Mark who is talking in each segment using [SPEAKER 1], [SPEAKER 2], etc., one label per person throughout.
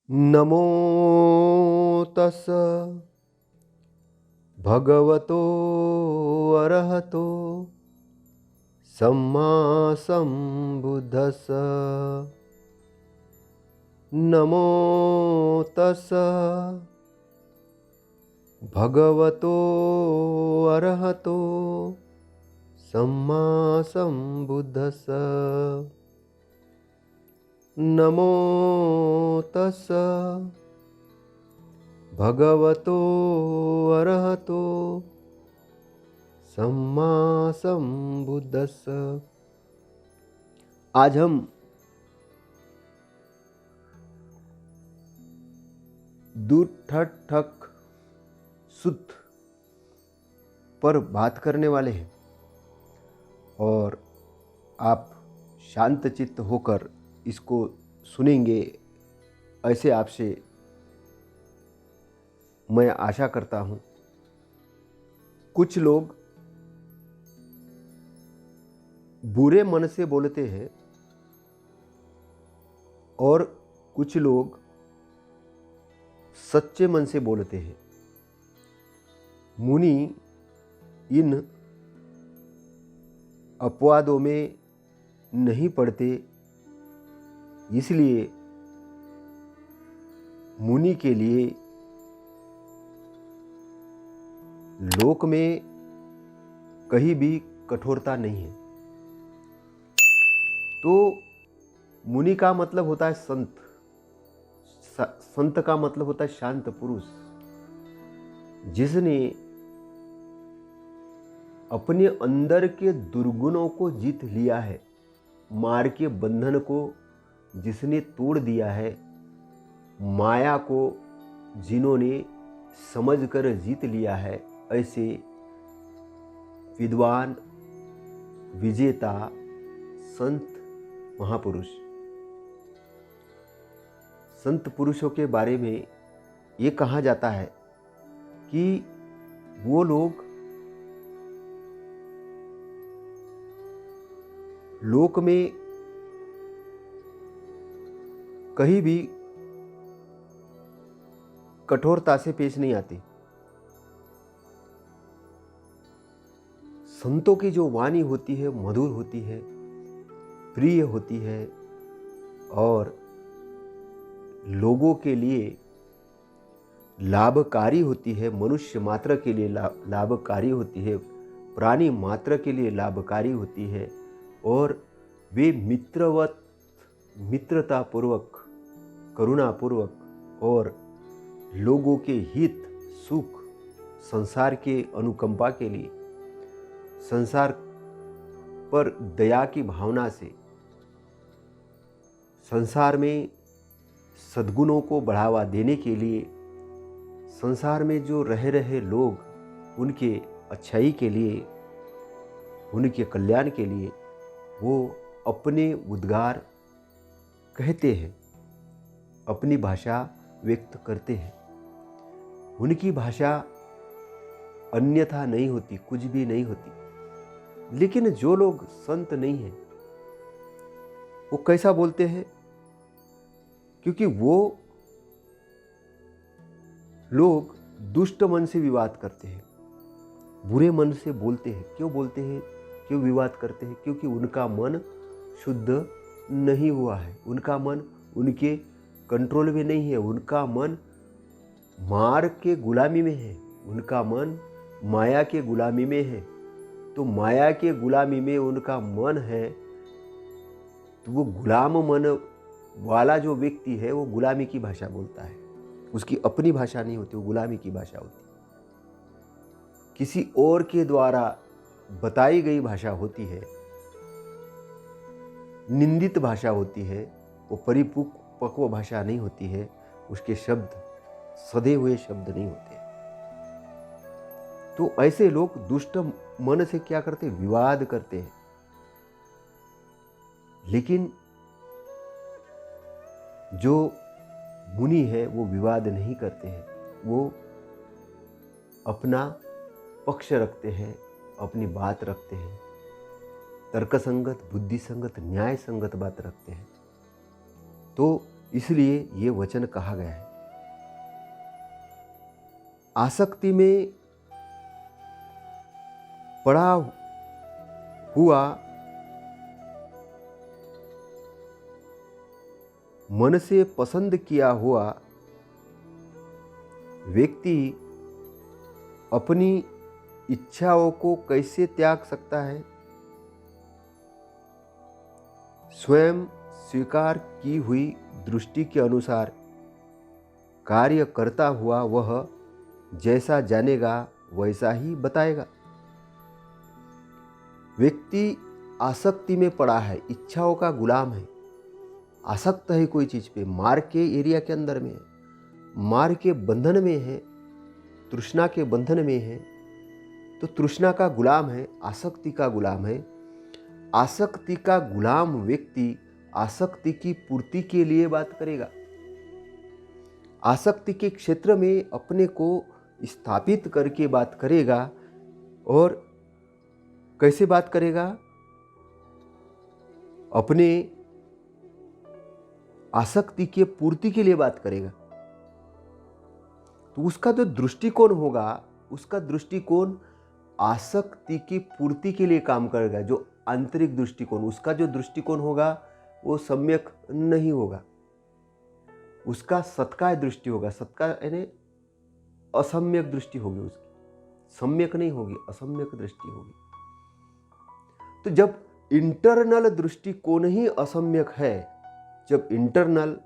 [SPEAKER 1] नमो तस् भगवतो अरहतो सम्मा सम्बुद्धस्स। नमो तस् भगवतो अरहतो सम्मा सम्बुद्धस्स। नमो तस् भगवतो अरहतो सम्मा सम्बुद्धस्स। आज हम दूर ठक ठक शुद्ध पर बात करने वाले हैं और आप शांत चित्त होकर इसको सुनेंगे, ऐसे आपसे मैं आशा करता हूँ। कुछ लोग बुरे मन से बोलते हैं और कुछ लोग सच्चे मन से बोलते हैं। मुनि इन अपवादों में नहीं पड़ते, इसलिए मुनि के लिए लोक में कहीं भी कठोरता नहीं है। तो मुनि का मतलब होता है संत, संत का मतलब होता है शांत पुरुष, जिसने अपने अंदर के दुर्गुणों को जीत लिया है, मार के बंधन को जिसने तोड़ दिया है, माया को जिन्होंने समझकर जीत लिया है, ऐसे विद्वान विजेता संत महापुरुष। संत पुरुषों के बारे में ये कहा जाता है कि वो लोग लोक में कहीं भी कठोरता से पेश नहीं आते। संतों की जो वाणी होती है मधुर होती है, प्रिय होती है और लोगों के लिए लाभकारी होती है, मनुष्य मात्र के लिए लाभकारी होती है, प्राणी मात्र के लिए लाभकारी होती है और वे मित्रतापूर्वक, करुणापूर्वक और लोगों के हित सुख, संसार के अनुकंपा के लिए, संसार पर दया की भावना से, संसार में सद्गुणों को बढ़ावा देने के लिए, संसार में जो रह रहे लोग उनके अच्छाई के लिए, उनके कल्याण के लिए वो अपने उद्गार कहते हैं, अपनी भाषा व्यक्त करते हैं। उनकी भाषा अन्यथा नहीं होती, कुछ भी नहीं होती। लेकिन जो लोग संत नहीं हैं वो कैसा बोलते हैं? क्योंकि वो लोग दुष्ट मन से विवाद करते हैं, बुरे मन से बोलते हैं। क्यों बोलते हैं, क्यों विवाद करते हैं? क्योंकि उनका मन शुद्ध नहीं हुआ है, उनका मन उनके कंट्रोल में नहीं है, उनका मन मार के गुलामी में है, उनका मन माया के गुलामी में है। तो माया के गुलामी में उनका मन है, तो वो गुलाम मन वाला जो व्यक्ति है वो गुलामी की भाषा बोलता है। उसकी अपनी भाषा नहीं होती, वो गुलामी की भाषा होती, किसी और के द्वारा बताई गई भाषा होती है, निंदित भाषा होती है, वो परिपक्व भाषा नहीं होती है, उसके शब्द सधे हुए शब्द नहीं होते। तो ऐसे लोग दुष्ट मन से क्या करते? विवाद करते हैं। लेकिन जो मुनि है वो विवाद नहीं करते हैं, वो अपना पक्ष रखते हैं, अपनी बात रखते हैं, तर्क संगत, बुद्धि संगत, न्याय संगत बात रखते हैं। तो इसलिए ये वचन कहा गया है। आसक्ति में पड़ा हुआ मन से पसंद किया हुआ व्यक्ति अपनी इच्छाओं को कैसे त्याग सकता है? स्वयं स्वीकार की हुई दृष्टि के अनुसार कार्य करता हुआ वह जैसा जानेगा वैसा ही बताएगा। व्यक्ति आसक्ति में पड़ा है, इच्छाओं का गुलाम है, आसक्त है कोई चीज़ पे, मार के एरिया के अंदर में है, मार के बंधन में है, तृष्णा के बंधन में है, तो तृष्णा का गुलाम है, आसक्ति का गुलाम है। आसक्ति का गुलाम व्यक्ति आसक्ति की पूर्ति के लिए बात करेगा। आसक्ति के क्षेत्र में अपने को स्थापित करके बात करेगा। और कैसे बात करेगा? अपने आसक्ति के पूर्ति के लिए बात करेगा। तो उसका जो दृष्टिकोण होगा, उसका दृष्टिकोण आसक्ति की पूर्ति के लिए काम करेगा। जो आंतरिक दृष्टिकोण, उसका जो दृष्टिकोण होगा वो सम्यक नहीं होगा, उसका सत्काय दृष्टि होगा। सत्काय यानी असम्यक दृष्टि होगी उसकी, सम्यक नहीं होगी, असम्यक दृष्टि होगी। तो जब इंटरनल दृष्टिकोण ही असम्यक है, जब इंटरनल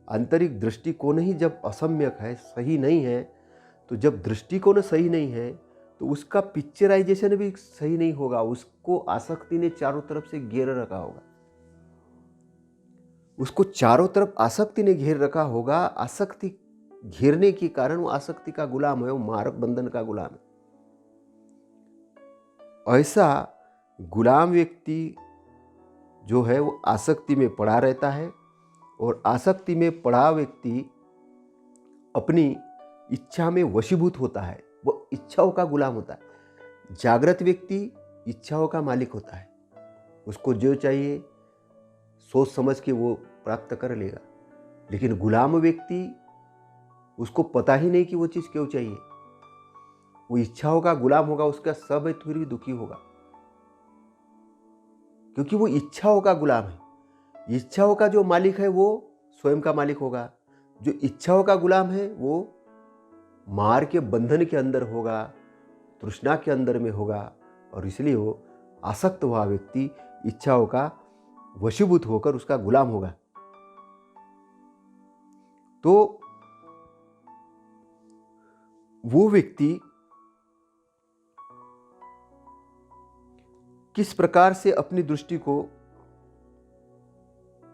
[SPEAKER 1] आंतरिक दृष्टिकोण ही जब असम्यक है, सही नहीं है, तो जब दृष्टिकोण सही नहीं है तो उसका पिक्चराइजेशन भी सही नहीं होगा। उसको आसक्ति ने चारों तरफ से घेर रखा होगा, उसको चारों तरफ आसक्ति ने घेर रखा होगा। आसक्ति घेरने के कारण वो आसक्ति का गुलाम है, वो मारक बंधन का गुलाम है। ऐसा गुलाम व्यक्ति जो है वो आसक्ति में पड़ा रहता है। और आसक्ति में पड़ा व्यक्ति अपनी इच्छा में वशीभूत होता है, वो इच्छाओं का गुलाम होता है। जागृत व्यक्ति इच्छाओं का मालिक होता है, उसको जो चाहिए सोच समझ के वो प्राप्त कर लेगा। लेकिन गुलाम व्यक्ति, उसको पता ही नहीं कि वो चीज़ क्यों चाहिए, वो इच्छाओं का गुलाम होगा, उसका सब है फिर भी दुखी होगा, क्योंकि वो इच्छाओं का गुलाम है। इच्छाओं का जो मालिक है वो स्वयं का मालिक होगा। जो इच्छाओं का गुलाम है वो मार के बंधन के अंदर होगा, तृष्णा के अंदर में होगा। और इसलिए वो आसक्त हुआ व्यक्ति इच्छाओं का वशीभूत होकर उसका गुलाम होगा। तो वो व्यक्ति किस प्रकार से अपनी दृष्टि को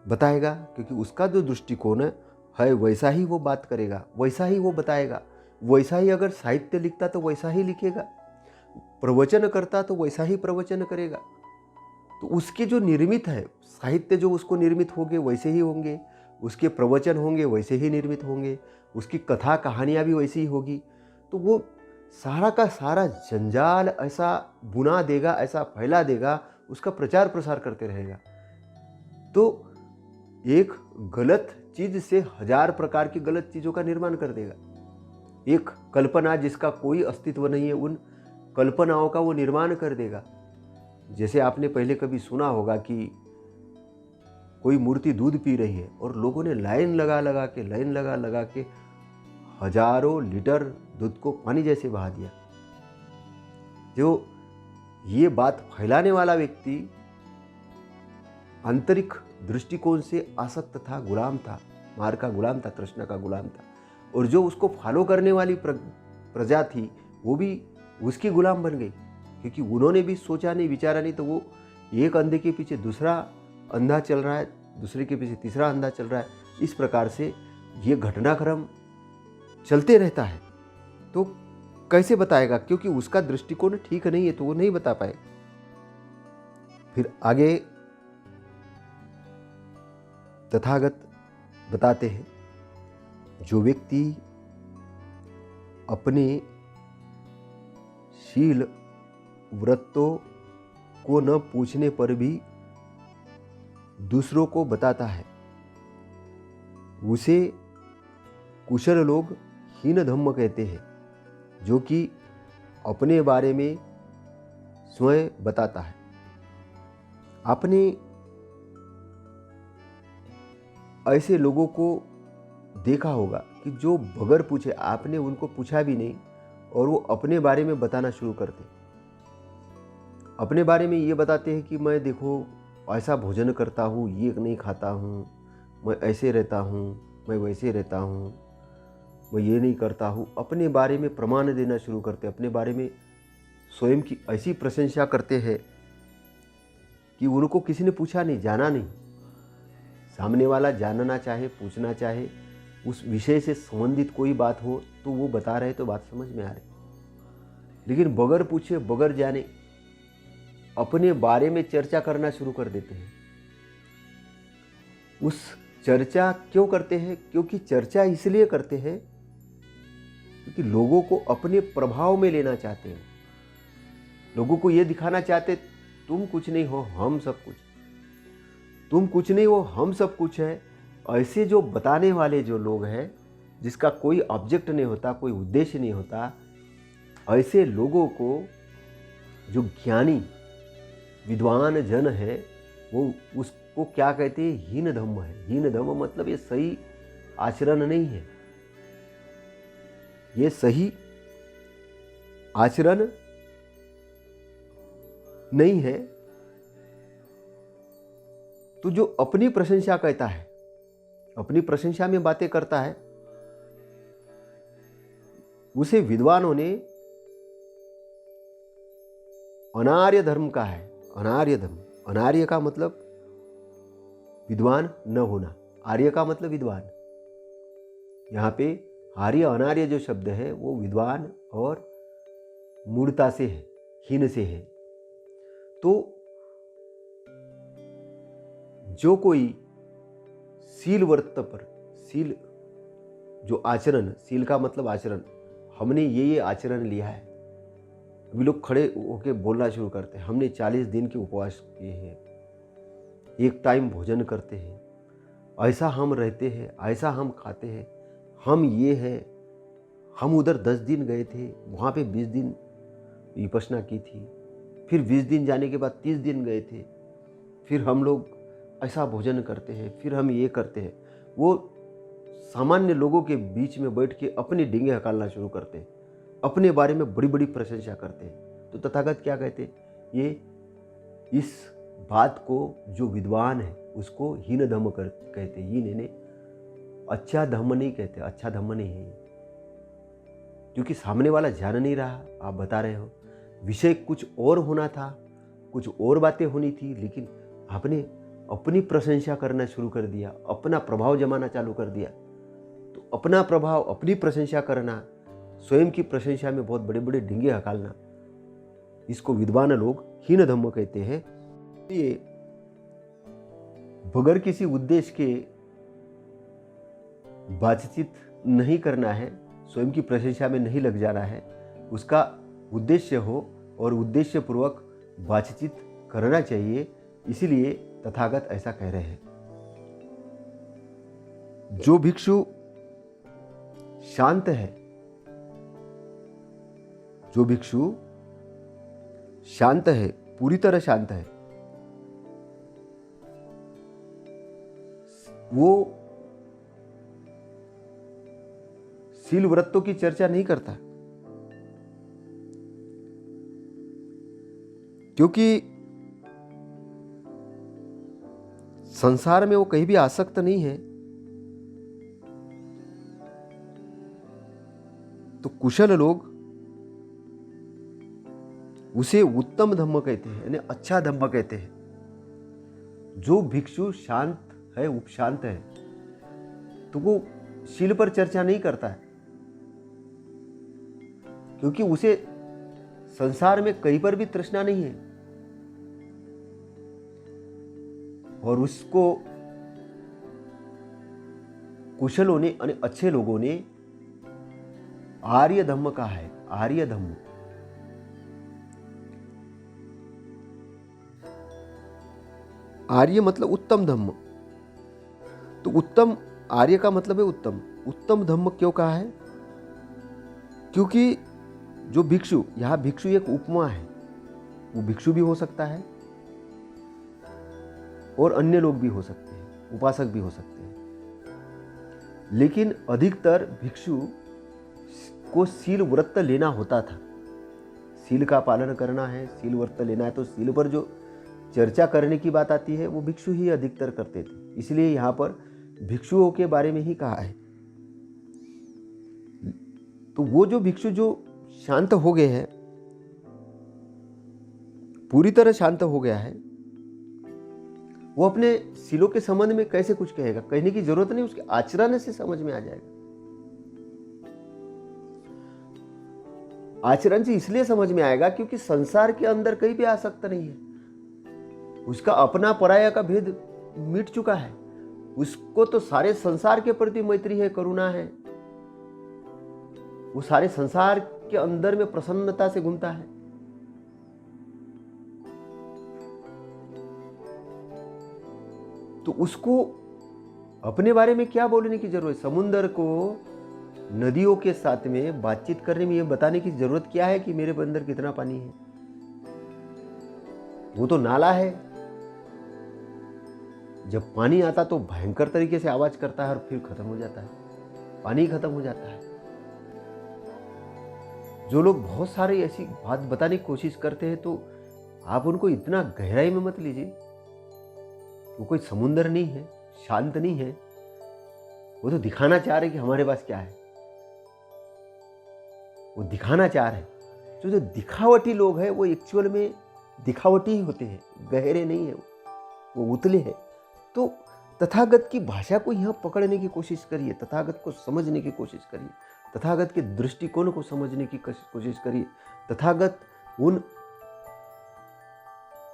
[SPEAKER 1] बताएगा? क्योंकि उसका जो दृष्टिकोण है वैसा ही वो बात करेगा, वैसा ही वो बताएगा। वैसा ही अगर साहित्य लिखता तो वैसा ही लिखेगा, प्रवचन करता तो वैसा ही प्रवचन करेगा। तो उसके जो निर्मित है साहित्य, जो उसको निर्मित होंगे वैसे ही होंगे, उसके प्रवचन होंगे वैसे ही निर्मित होंगे, उसकी कथा कहानियाँ भी वैसी ही होगी। तो वो सारा का सारा जंजाल ऐसा बुना देगा, ऐसा फैला देगा, उसका प्रचार प्रसार करते रहेगा। तो एक गलत चीज से हजार प्रकार की गलत चीज़ों का निर्माण कर देगा। एक कल्पना जिसका कोई अस्तित्व नहीं है, उन कल्पनाओं का वो निर्माण कर देगा। जैसे आपने पहले कभी सुना होगा कि कोई मूर्ति दूध पी रही है और लोगों ने लाइन लगा के हजारों लीटर दूध को पानी जैसे बहा दिया। जो ये बात फैलाने वाला व्यक्ति आंतरिक दृष्टिकोण से आसक्त था, गुलाम था, मार का गुलाम था, तृष्णा का गुलाम था। और जो उसको फॉलो करने वाली प्रजा थी वो भी उसकी गुलाम बन गई, क्योंकि उन्होंने भी सोचा नहीं, विचारा नहीं। तो वो एक अंधे के पीछे दूसरा अंधा चल रहा है, दूसरे के पीछे तीसरा अंधा चल रहा है। इस प्रकार से ये घटनाक्रम चलते रहता है। तो कैसे बताएगा? क्योंकि उसका दृष्टिकोण ठीक नहीं है, तो वो नहीं बता पाए। फिर आगे तथागत बताते हैं, जो व्यक्ति अपने शील व्रतों को न पूछने पर भी दूसरों को बताता है, उसे कुशल लोग हीन धम्म कहते हैं, जो कि अपने बारे में स्वयं बताता है। आपने ऐसे लोगों को देखा होगा कि जो बगैर पूछे, आपने उनको पूछा भी नहीं और वो अपने बारे में बताना शुरू करते। अपने बारे में ये बताते हैं कि मैं देखो ऐसा भोजन करता हूँ, ये नहीं खाता हूँ, मैं ऐसे रहता हूँ, मैं वैसे रहता हूँ, मैं ये नहीं करता हूँ। अपने बारे में प्रमाण देना शुरू करते, अपने बारे में स्वयं की ऐसी प्रशंसा करते हैं कि उनको किसी ने पूछा नहीं, जाना नहीं। सामने वाला जानना चाहे, पूछना चाहे, उस विषय से संबंधित कोई बात हो तो वो बता रहे तो बात समझ में आ रही, लेकिन बगैर पूछे बगैर जाने अपने बारे में चर्चा करना शुरू कर देते हैं। उस चर्चा क्यों करते हैं? क्योंकि चर्चा इसलिए करते हैं क्योंकि लोगों को अपने प्रभाव में लेना चाहते हैं। लोगों को ये दिखाना चाहते तुम कुछ नहीं हो, हम सब कुछ। तुम कुछ नहीं हो, हम सब कुछ है। ऐसे जो बताने वाले जो लोग हैं, जिसका कोई ऑब्जेक्ट नहीं होता, कोई उद्देश्य नहीं होता, ऐसे लोगों को जो ज्ञानी विद्वान जन है वो उसको क्या कहते हैं? हीन धम्म है। हीन धम्म मतलब ये सही आचरण नहीं है, ये सही आचरण नहीं है। तो जो अपनी प्रशंसा कहता है, अपनी प्रशंसा में बातें करता है, उसे विद्वानों ने अनार्य धर्म कहा है। अनार्य धर्म, अनार्य का मतलब विद्वान न होना, आर्य का मतलब विद्वान। यहाँ पे आर्य अनार्य जो शब्द है वो विद्वान और मूढ़ता से है, हीन से है। तो जो कोई शील व्रत पर, शील जो आचरण, शील का मतलब आचरण, हमने ये आचरण लिया है। अभी लोग खड़े होके बोलना शुरू करते हैं, हमने 40 दिन के उपवास किए हैं, एक टाइम भोजन करते हैं, ऐसा हम रहते हैं, ऐसा हम खाते हैं, हम ये हैं, हम उधर 10 दिन गए थे, वहाँ पे 20 दिन विपश्यना की थी, फिर 20 दिन जाने के बाद 30 दिन गए थे, फिर हम लोग ऐसा भोजन करते हैं, फिर हम ये करते हैं। वो सामान्य लोगों के बीच में बैठ के अपने डींगे हकालना शुरू करते हैं, अपने बारे में बड़ी बड़ी प्रशंसा करते हैं। तो तथागत क्या कहते हैं? ये इस बात को जो विद्वान है उसको हीन धम्म कहते हैं। हीन ने अच्छा धम्म नहीं कहते, अच्छा धम्म नहीं है, क्योंकि सामने वाला जान नहीं रहा, आप बता रहे हो विषय कुछ और होना था, कुछ और बातें होनी थी, लेकिन आपने अपनी प्रशंसा करना शुरू कर दिया, अपना प्रभाव जमाना चालू कर दिया। तो अपना प्रभाव, अपनी प्रशंसा करना, स्वयं की प्रशंसा में बहुत बड़े बड़े डींगे हकालना, इसको विद्वान लोग हीन धम्म कहते हैं। ये बगैर किसी उद्देश्य के बातचीत नहीं करना है, स्वयं की प्रशंसा में नहीं लग जाना है, उसका उद्देश्य हो और उद्देश्य पूर्वक बातचीत करना चाहिए। इसीलिए तथागत ऐसा कह रहे हैं। जो भिक्षु शांत है, जो भिक्षु शांत है, पूरी तरह शांत है, वो शील व्रतों की चर्चा नहीं करता, क्योंकि संसार में वो कहीं भी आसक्त नहीं है। तो कुशल लोग उसे उत्तम धम्म कहते हैं, यानी अच्छा धम्म कहते हैं। जो भिक्षु शांत है, उपशांत है, तो वो शील पर चर्चा नहीं करता है, क्योंकि उसे संसार में कहीं पर भी तृष्णा नहीं है। और उसको कुशलों ने, यानी अच्छे लोगों ने आर्य धम्म कहा है। आर्य धम्म, आर्य मतलब उत्तम धम्म। तो उत्तम आर्य का मतलब है उत्तम। उत्तम धम्म क्यों कहा है? क्योंकि जो भिक्षु, यहाँ भिक्षु एक उपमा है, वो भिक्षु भी हो सकता है और अन्य लोग भी हो सकते हैं, उपासक भी हो सकते हैं, लेकिन अधिकतर भिक्षु को शील व्रत लेना होता था। शील का पालन करना है, शील व्रत लेना है, तो शील पर जो चर्चा करने की बात आती है वो भिक्षु ही अधिकतर करते थे, इसलिए यहाँ पर भिक्षुओं के बारे में ही कहा है। तो वो जो भिक्षु जो शांत हो गए हैं, पूरी तरह शांत हो गया है, वो अपने शीलों के संबंध में कैसे कुछ कहेगा? कहने की जरूरत नहीं, उसके आचरण से समझ में आ जाएगा। आचरण से इसलिए समझ में आएगा क्योंकि संसार के अंदर कहीं भी आसक्त नहीं है। उसका अपना पराया का भेद मिट चुका है। उसको तो सारे संसार के प्रति मैत्री है, करुणा है। वो सारे संसार के अंदर में प्रसन्नता से घूमता है। तो उसको अपने बारे में क्या बोलने की जरूरत है? समुद्र को नदियों के साथ में बातचीत करने में ये बताने की जरूरत क्या है कि मेरे अंदर कितना पानी है? वो तो नाला है, जब पानी आता तो भयंकर तरीके से आवाज करता है और फिर खत्म हो जाता है, पानी खत्म हो जाता है। जो लोग बहुत सारे ऐसी बात बताने की कोशिश करते हैं तो आप उनको इतना गहराई में मत लीजिए। वो कोई समुंदर नहीं है, शांत नहीं है, वो तो दिखाना चाह रहे कि हमारे पास क्या है। वो दिखाना चाह रहे। तो जो दिखावटी लोग हैं वो एक्चुअल में दिखावटी ही होते हैं, गहरे नहीं है, वो उतले हैं। तो तथागत की भाषा को यहाँ पकड़ने की कोशिश करिए, तथागत को समझने की कोशिश करिए, तथागत के दृष्टिकोण को समझने की कोशिश करिए। तथागत उन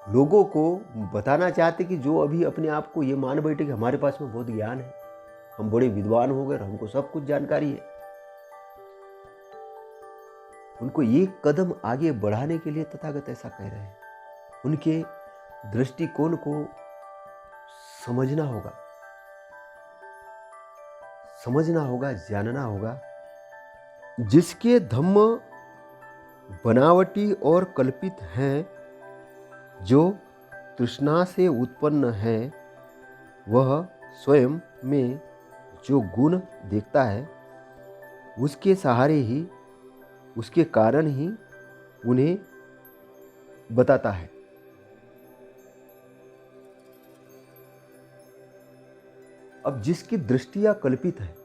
[SPEAKER 1] लोगों को बताना चाहते कि जो अभी अपने आप को ये मान बैठे कि हमारे पास में बहुत ज्ञान है, हम बड़े विद्वान हो गए, हमको सब कुछ जानकारी है। उनको एक कदम आगे बढ़ाने के लिए तथागत ऐसा कह रहे हैं। उनके दृष्टिकोण को समझना होगा, जानना होगा। जिसके धम्म बनावटी और कल्पित हैं, जो तृष्णा से उत्पन्न है, वह स्वयं में जो गुण देखता है, उसके सहारे ही, उसके कारण ही उन्हें बताता है। अब जिसकी दृष्टियां कल्पित है,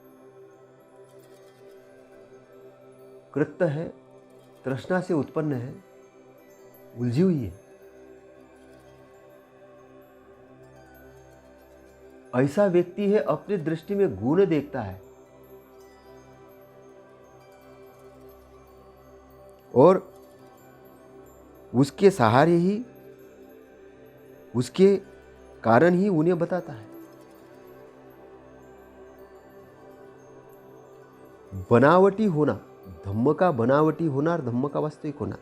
[SPEAKER 1] कृत्य है, तृष्णा से उत्पन्न है, उलझी हुई है, ऐसा व्यक्ति है अपनी दृष्टि में गुण देखता है और उसके सहारे ही, उसके कारण ही उन्हें बताता है। बनावटी होना, धम्म का बनावटी होना और धम्म का वास्तविक होना।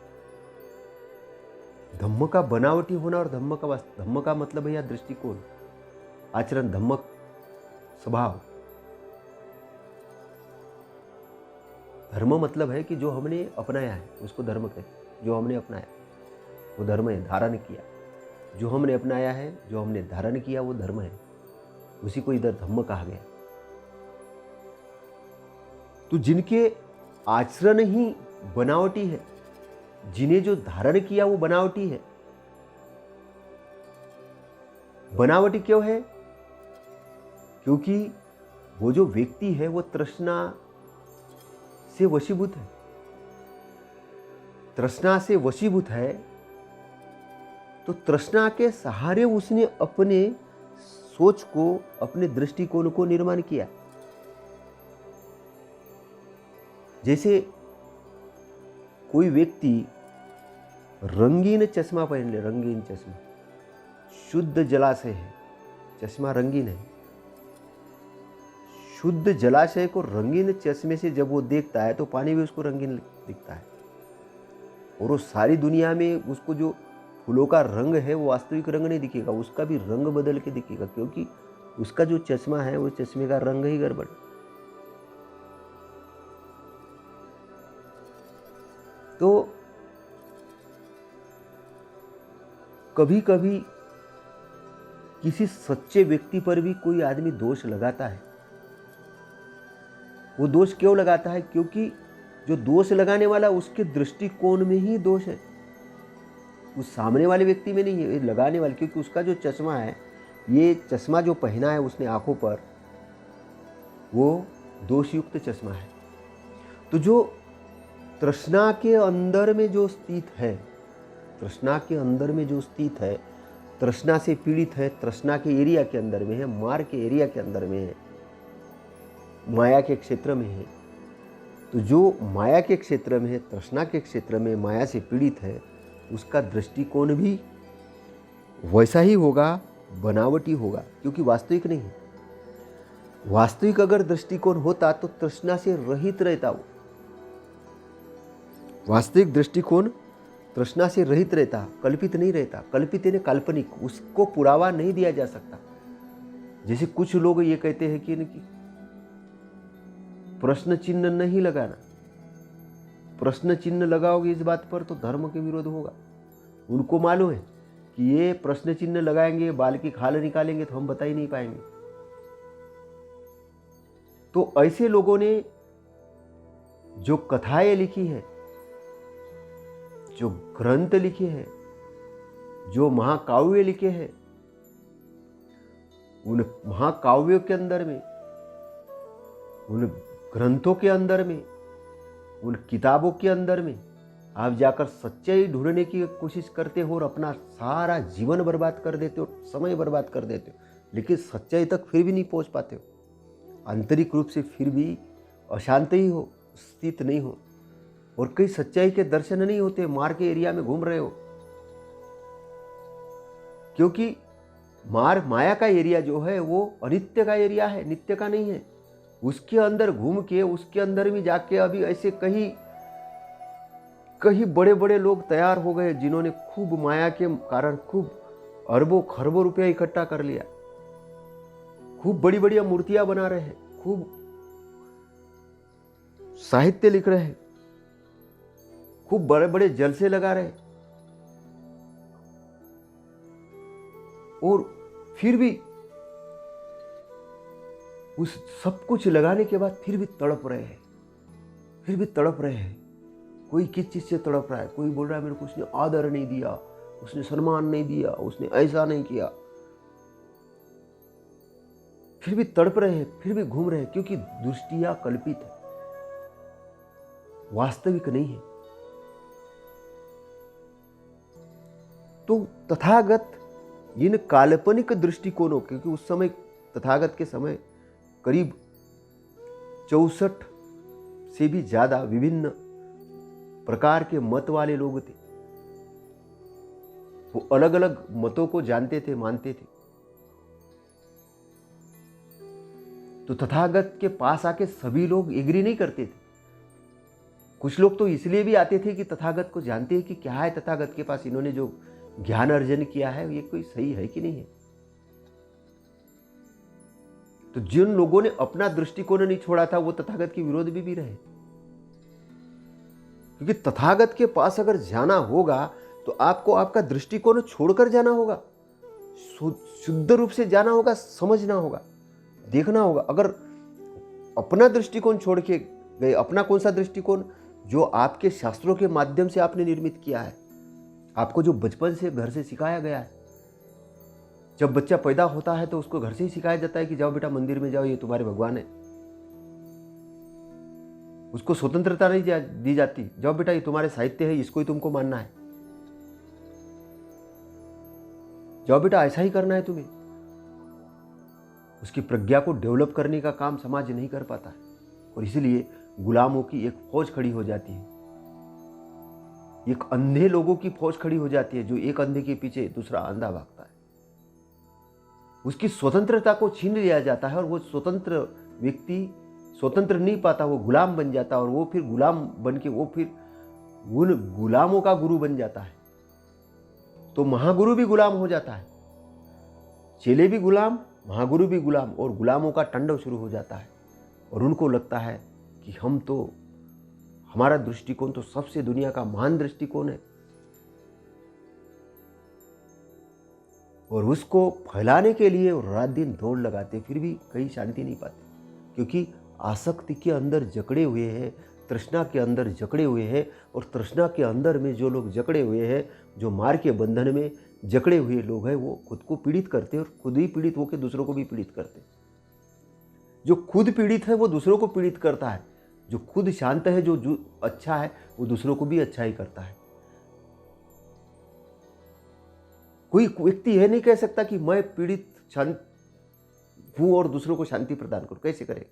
[SPEAKER 1] धम्म का बनावटी होना और धम्म का वास्तविक। धम्म का मतलब है या दृष्टिकोण, आचरण, धम्म स्वभाव। धर्म मतलब है कि जो हमने अपनाया है उसको धर्म कहते हैं। जो हमने अपनाया वो धर्म है, धारण किया। जो हमने अपनाया है, जो हमने धारण किया वो धर्म है, उसी को इधर धम्म कहा गया। तो जिनके आचरण ही बनावटी है, जिन्हें जो धारण किया वो बनावटी है। बनावटी क्यों है? क्योंकि वो जो व्यक्ति है वो तृष्णा से वशीभूत है। तृष्णा से वशीभूत है तो तृष्णा के सहारे उसने अपने सोच को, अपने दृष्टिकोण को निर्माण किया। जैसे कोई व्यक्ति रंगीन चश्मा पहन ले, रंगीन चश्मा, शुद्ध जलाशय है, चश्मा रंगीन है, शुद्ध जलाशय को रंगीन चश्मे से जब वो देखता है तो पानी भी उसको रंगीन दिखता है। और वो सारी दुनिया में उसको जो फूलों का रंग है वो वास्तविक रंग नहीं दिखेगा, उसका भी रंग बदल के दिखेगा, क्योंकि उसका जो चश्मा है वो चश्मे का रंग ही गड़बड़। तो कभी कभी किसी सच्चे व्यक्ति पर भी कोई आदमी दोष लगाता है। वो दोष क्यों लगाता है? क्योंकि जो दोष लगाने वाला उसके दृष्टिकोण में ही दोष है, उस सामने वाले व्यक्ति में नहीं है, ये लगाने वाले। क्योंकि उसका जो चश्मा है, ये चश्मा जो पहना है उसने आंखों पर, वो दोषयुक्त चश्मा है। तो जो तृष्णा के अंदर में जो स्थित है, तृष्णा के अंदर में जो स्थित है, तृष्णा से पीड़ित है, तृष्णा के एरिया के अंदर में है, मार के एरिया के अंदर में है, माया के क्षेत्र में है। तो जो माया के क्षेत्र में है, तृष्णा के क्षेत्र में माया से पीड़ित है, उसका दृष्टिकोण भी वैसा ही होगा, बनावटी होगा, क्योंकि वास्तविक नहीं है। वास्तविक अगर दृष्टिकोण होता तो तृष्णा से रहित रहता वो। वास्तविक दृष्टिकोण तृष्णा से रहित रहता, कल्पित नहीं रहता। कल्पित यानी काल्पनिक, उसको पुरावा नहीं दिया जा सकता। जैसे कुछ लोग ये कहते हैं कि प्रश्न चिन्ह नहीं लगाना, प्रश्न चिन्ह लगाओगे इस बात पर तो धर्म के विरोध होगा। उनको मालूम है कि ये प्रश्न चिन्ह लगाएंगे, बाल की खाल निकालेंगे तो हम बता ही नहीं पाएंगे। तो ऐसे लोगों ने जो कथाएं लिखी है, जो ग्रंथ लिखे हैं, जो महाकाव्य लिखे हैं, उन महाकाव्यों के अंदर में, उन ग्रंथों के अंदर में, उन किताबों के अंदर में आप जाकर सच्चाई ढूंढने की कोशिश करते हो और अपना सारा जीवन बर्बाद कर देते हो, समय बर्बाद कर देते हो, लेकिन सच्चाई तक फिर भी नहीं पहुंच पाते हो। आंतरिक रूप से फिर भी अशांत ही हो, स्थित नहीं हो, और कई सच्चाई के दर्शन नहीं होते, मार के एरिया में घूम रहे हो। क्योंकि माया का एरिया जो है वो अनित्य का एरिया है, नित्य का नहीं है। उसके अंदर घूम के, उसके अंदर भी जाके अभी ऐसे कहीं बड़े बड़े लोग तैयार हो गए जिन्होंने खूब माया के कारण खूब अरबों खरबों रुपया इकट्ठा कर लिया, खूब बड़ी बड़ी मूर्तियां बना रहे हैं, खूब साहित्य लिख रहे हैं, खूब बड़े बड़े जलसे लगा रहे, और फिर भी उस सब कुछ लगाने के बाद फिर भी तड़प रहे हैं, फिर भी तड़प रहे हैं। कोई किस चीज से तड़प रहा है? कोई बोल रहा है मेरे को उसने आदर नहीं दिया, उसने सम्मान नहीं दिया, उसने ऐसा नहीं किया। फिर भी तड़प रहे हैं, फिर भी घूम रहे हैं, क्योंकि दृष्टियां कल्पित है, वास्तविक नहीं है। तो तथागत इन काल्पनिक दृष्टिकोणों, क्योंकि उस समय तथागत के समय करीब 64 से भी ज्यादा विभिन्न प्रकार के मत वाले लोग थे। वो अलग अलग मतों को जानते थे, मानते थे। तो तथागत के पास आके सभी लोग एग्री नहीं करते थे। कुछ लोग तो इसलिए भी आते थे कि तथागत को जानते हैं कि क्या है तथागत के पास, इन्होंने जो ज्ञान अर्जन किया है ये कोई सही है कि नहीं है। तो जिन लोगों ने अपना दृष्टिकोण नहीं छोड़ा था वो तथागत के विरोध भी रहे, क्योंकि तथागत के पास अगर जाना होगा तो आपको आपका दृष्टिकोण छोड़कर जाना होगा, शुद्ध रूप से जाना होगा, समझना होगा, देखना होगा। अगर अपना दृष्टिकोण छोड़ के गए, अपना कौन सा दृष्टिकोण? जो आपके शास्त्रों के माध्यम से आपने निर्मित किया है, आपको जो बचपन से घर से सिखाया गया है। जब बच्चा पैदा होता है तो उसको घर से ही सिखाया जाता है कि जाओ बेटा मंदिर में जाओ, ये तुम्हारे भगवान है। उसको स्वतंत्रता नहीं दी जाती, जाओ बेटा ये तुम्हारे साहित्य है, इसको ही तुमको मानना है, जाओ बेटा ऐसा ही करना है तुम्हें। उसकी प्रज्ञा को डेवलप करने का काम समाज नहीं कर पाता है, और इसीलिए गुलामों की एक फौज खड़ी हो जाती है, एक अंधे लोगों की फौज खड़ी हो जाती है, जो एक अंधे के पीछे दूसरा अंधा भागता है। उसकी स्वतंत्रता को छीन लिया जाता है और वो स्वतंत्र व्यक्ति स्वतंत्र नहीं पाता, वो गुलाम बन जाता है, और वो फिर गुलाम बन के वो फिर उन गुलामों का गुरु बन जाता है। तो महागुरु भी गुलाम हो जाता है, चेले भी गुलाम, महागुरु भी गुलाम, और गुलामों का तांडव शुरू हो जाता है और उनको लगता है कि हमारा दृष्टिकोण तो सबसे दुनिया का महान दृष्टिकोण है, और उसको फैलाने के लिए रात दिन दौड़ लगाते, फिर भी कहीं शांति नहीं पाते, क्योंकि आसक्ति के अंदर जकड़े हुए हैं, तृष्णा के अंदर जकड़े हुए हैं, और तृष्णा के अंदर में जो लोग जकड़े हुए हैं, जो मार के बंधन में जकड़े हुए लोग हैं, वो खुद को पीड़ित करते हैं और खुद ही पीड़ित होकर दूसरों को भी पीड़ित करते हैं। जो खुद पीड़ित है वो दूसरों को पीड़ित करता है, जो खुद शांत है, जो अच्छा है, वो दूसरों को भी अच्छा ही करता है। कोई व्यक्ति यह नहीं कह सकता कि मैं पीड़ित शांत हूं और दूसरों को शांति प्रदान करूं, कैसे करे?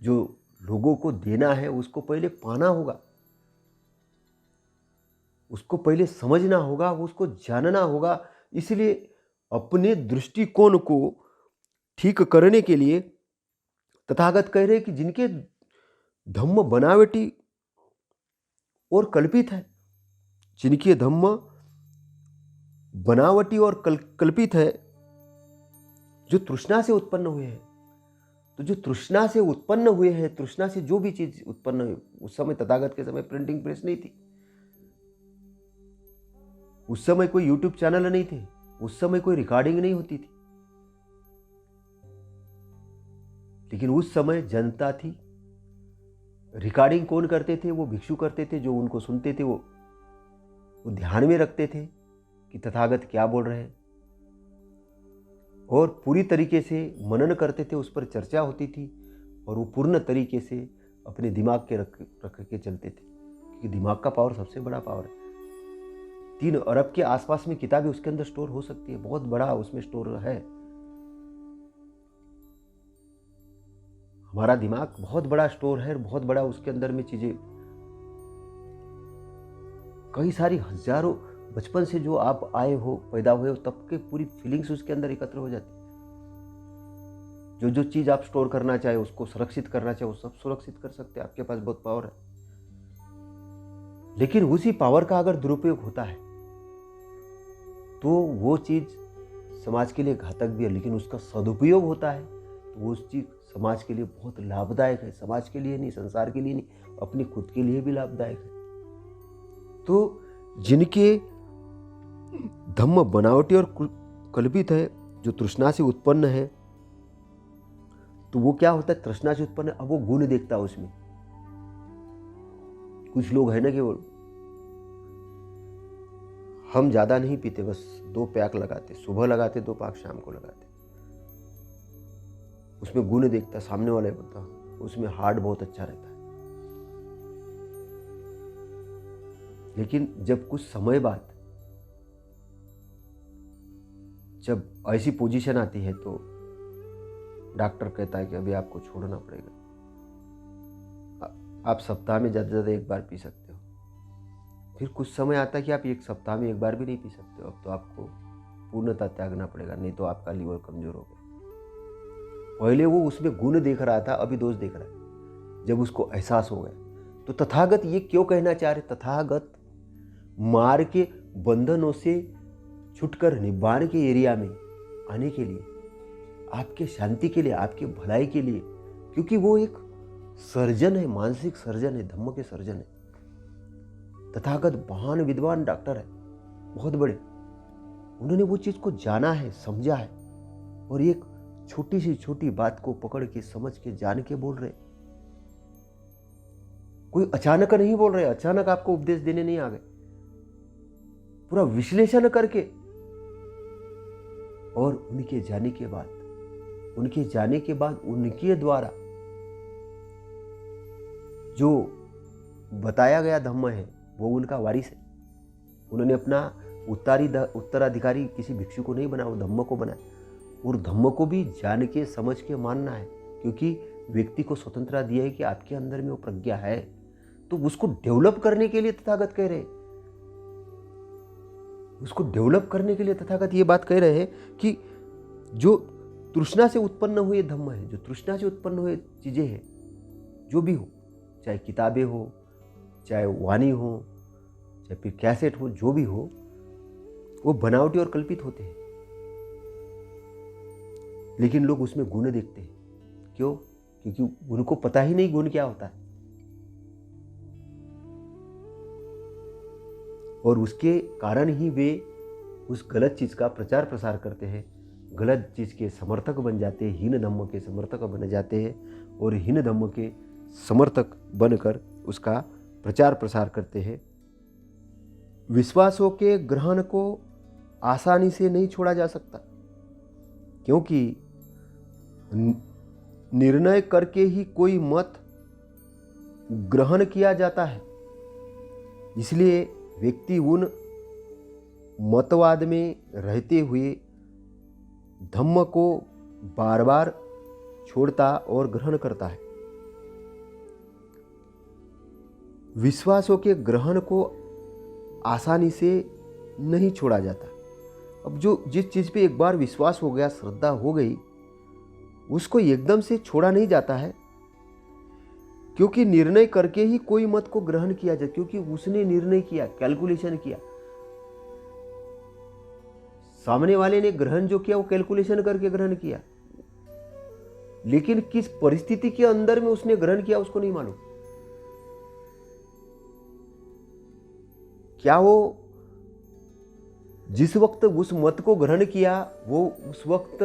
[SPEAKER 1] जो लोगों को देना है उसको पहले पाना होगा, उसको पहले समझना होगा, उसको जानना होगा। इसलिए अपने दृष्टिकोण को ठीक करने के लिए तथागत कह रहे कि जिनके धम्म बनावटी और कल्पित है, जिनके धम्म बनावटी और कल्पित है, जो तृष्णा से उत्पन्न हुए हैं, तो जो तृष्णा से उत्पन्न हुए हैं, तृष्णा से जो भी चीज उत्पन्न हुई, उस समय तथागत के समय प्रिंटिंग प्रेस नहीं थी, उस समय कोई यूट्यूब चैनल नहीं थे, उस समय कोई रिकॉर्डिंग नहीं होती थी, लेकिन उस समय जनता थी। रिकॉर्डिंग कौन करते थे? वो भिक्षु करते थे, जो उनको सुनते थे वो ध्यान में रखते थे कि तथागत क्या बोल रहे हैं, और पूरी तरीके से मनन करते थे, उस पर चर्चा होती थी, और वो पूर्ण तरीके से अपने दिमाग के रख के चलते थे, क्योंकि दिमाग का पावर सबसे बड़ा पावर है। 3 अरब के आसपास में किताबें उसके अंदर स्टोर हो सकती है, बहुत बड़ा उसमें स्टोर है। हमारा दिमाग बहुत बड़ा स्टोर है, बहुत बड़ा उसके अंदर में चीजें, कई सारी हजारों, बचपन से जो आप आए हो, पैदा हुए हो, तब के पूरी फीलिंग्स उसके अंदर एकत्र हो जाती है। जो चीज आप स्टोर करना चाहे, उसको सुरक्षित करना चाहे, वो सब सुरक्षित कर सकते हैं, आपके पास बहुत पावर है। लेकिन उसी पावर का अगर दुरुपयोग होता है तो वो चीज समाज के लिए घातक भी है, लेकिन उसका सदुपयोग होता है तो वो उस चीज समाज के लिए बहुत लाभदायक है। समाज के लिए नहीं, संसार के लिए नहीं, अपनी खुद के लिए भी लाभदायक है। तो जिनके धम्म बनावटी और कल्पित है, जो तृष्णा से उत्पन्न है, तो वो क्या होता है? तृष्णा से उत्पन्न है, अब वो गुण देखता है उसमें। कुछ लोग है ना कि वो, हम ज्यादा नहीं पीते, बस 2 पैक लगाते, सुबह लगाते, 2 पैक शाम को लगाते, उसमें गुण देखता, सामने वाले बोलता उसमें हार्ट बहुत अच्छा रहता है। लेकिन जब कुछ समय बाद जब ऐसी पोजीशन आती है तो डॉक्टर कहता है कि अभी आपको छोड़ना पड़ेगा, आप सप्ताह में ज़्यादा से ज़्यादा 1 बार पी सकते हो। फिर कुछ समय आता है कि आप 1 सप्ताह में 1 बार भी नहीं पी सकते हो, अब तो आपको पूर्णतः त्यागना पड़ेगा, नहीं तो आपका लीवर कमजोर हो गया। पहले वो उसमें गुण देख रहा था, अभी दोष देख रहा है। जब उसको एहसास हो गया तो तथागत ये क्यों कहना चाह रहे? तथागत मार के बंधनों से छुटकर निब्बान के एरिया में आने के लिए, आपके शांति के लिए, आपके भलाई के लिए, क्योंकि वो एक सर्जन है, मानसिक सर्जन है, धम्म के सर्जन है। तथागत महान विद्वान डॉक्टर है, बहुत बड़े, उन्होंने वो चीज को जाना है, समझा है, और एक छोटी सी छोटी बात को पकड़ के, समझ के, जान के बोल रहे। कोई अचानक नहीं बोल रहे, अचानक आपको उपदेश देने नहीं आ गए, पूरा विश्लेषण करके, और उनके जाने के बाद उनके द्वारा जो बताया गया धम्म है वो उनका वारिस है। उन्होंने अपना उत्तराधिकारी किसी भिक्षु को नहीं बनाया, वो धम्म को बनाया, और धम्म को भी जान के, समझ के मानना है, क्योंकि व्यक्ति को स्वतंत्रता दिया है कि आपके अंदर में वो प्रज्ञा है, तो उसको डेवलप करने के लिए तथागत कह रहे, उसको डेवलप करने के लिए तथागत ये बात कह रहे हैं कि जो तृष्णा से उत्पन्न हुए धम्म है, जो तृष्णा से उत्पन्न हुए चीजें हैं, जो भी हो, चाहे किताबें हो, चाहे वाणी हो, चाहे फिर कैसेट हो, जो भी हो, वो बनावटी और कल्पित होते हैं। लेकिन लोग उसमें गुण देखते हैं। क्यों? क्योंकि उनको पता ही नहीं गुण क्या होता है, और उसके कारण ही वे उस गलत चीज़ का प्रचार प्रसार करते हैं, गलत चीज़ के समर्थक बन जाते हैं, हीन धम्म के समर्थक बन जाते हैं, और हीन धम्म के समर्थक बनकर उसका प्रचार प्रसार करते हैं। विश्वासों के ग्रहण को आसानी से नहीं छोड़ा जा सकता, क्योंकि निर्णय करके ही कोई मत ग्रहण किया जाता है। इसलिए व्यक्ति उन मतवाद में रहते हुए धम्म को बार बार छोड़ता और ग्रहण करता है। विश्वासों के ग्रहण को आसानी से नहीं छोड़ा जाता। अब जो जिस चीज़ पे एक बार विश्वास हो गया, श्रद्धा हो गई, उसको एकदम से छोड़ा नहीं जाता है, क्योंकि निर्णय करके ही कोई मत को ग्रहण किया जाए, क्योंकि उसने निर्णय किया, कैलकुलेशन किया। सामने वाले ने ग्रहण जो किया वो कैलकुलेशन करके ग्रहण किया, लेकिन किस परिस्थिति के अंदर में उसने ग्रहण किया उसको नहीं मालूम। क्या वो जिस वक्त उस मत को ग्रहण किया वो उस वक्त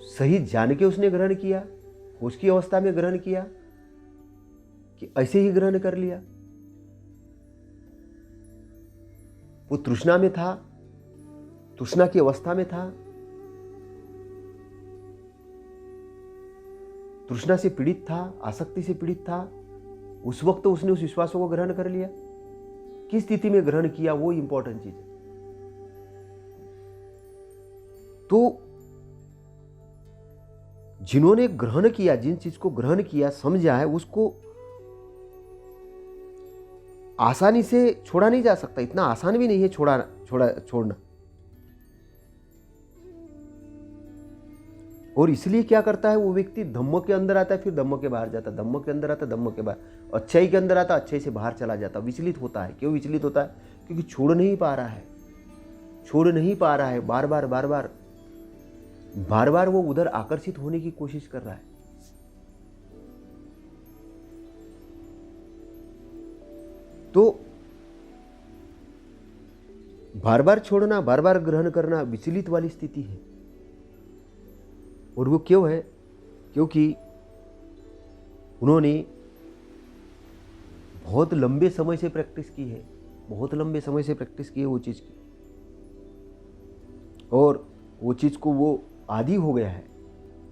[SPEAKER 1] सही जान के उसने ग्रहण किया, होश की अवस्था में ग्रहण किया, कि ऐसे ही ग्रहण कर लिया? वो तृष्णा में था, तृष्णा की अवस्था में था, तृष्णा से पीड़ित था, आसक्ति से पीड़ित था, उस वक्त उसने उस विश्वासों को ग्रहण कर लिया। किस स्थिति में ग्रहण किया वो इंपॉर्टेंट चीज है। तो जिन्होंने ग्रहण किया, जिन चीज को ग्रहण किया, समझा है, उसको आसानी से छोड़ा नहीं जा सकता। इतना आसान भी नहीं है छोड़ना। और इसलिए क्या करता है वो व्यक्ति, धम्म के अंदर आता है, फिर धम्म के बाहर जाता है, धम्म के अंदर आता है, धम्म के बाहर, अच्छाई के अंदर आता है, अच्छाई से बाहर चला जाता है, विचलित होता है। क्यों विचलित होता है? क्योंकि छोड़ नहीं पा रहा है, बार बार वो उधर आकर्षित होने की कोशिश कर रहा है। तो बार बार छोड़ना, बार बार ग्रहण करना विचलित वाली स्थिति है। और वो क्यों है? क्योंकि उन्होंने बहुत लंबे समय से प्रैक्टिस की है, वो चीज़ की, और वो चीज़ को वो आदी हो गया है।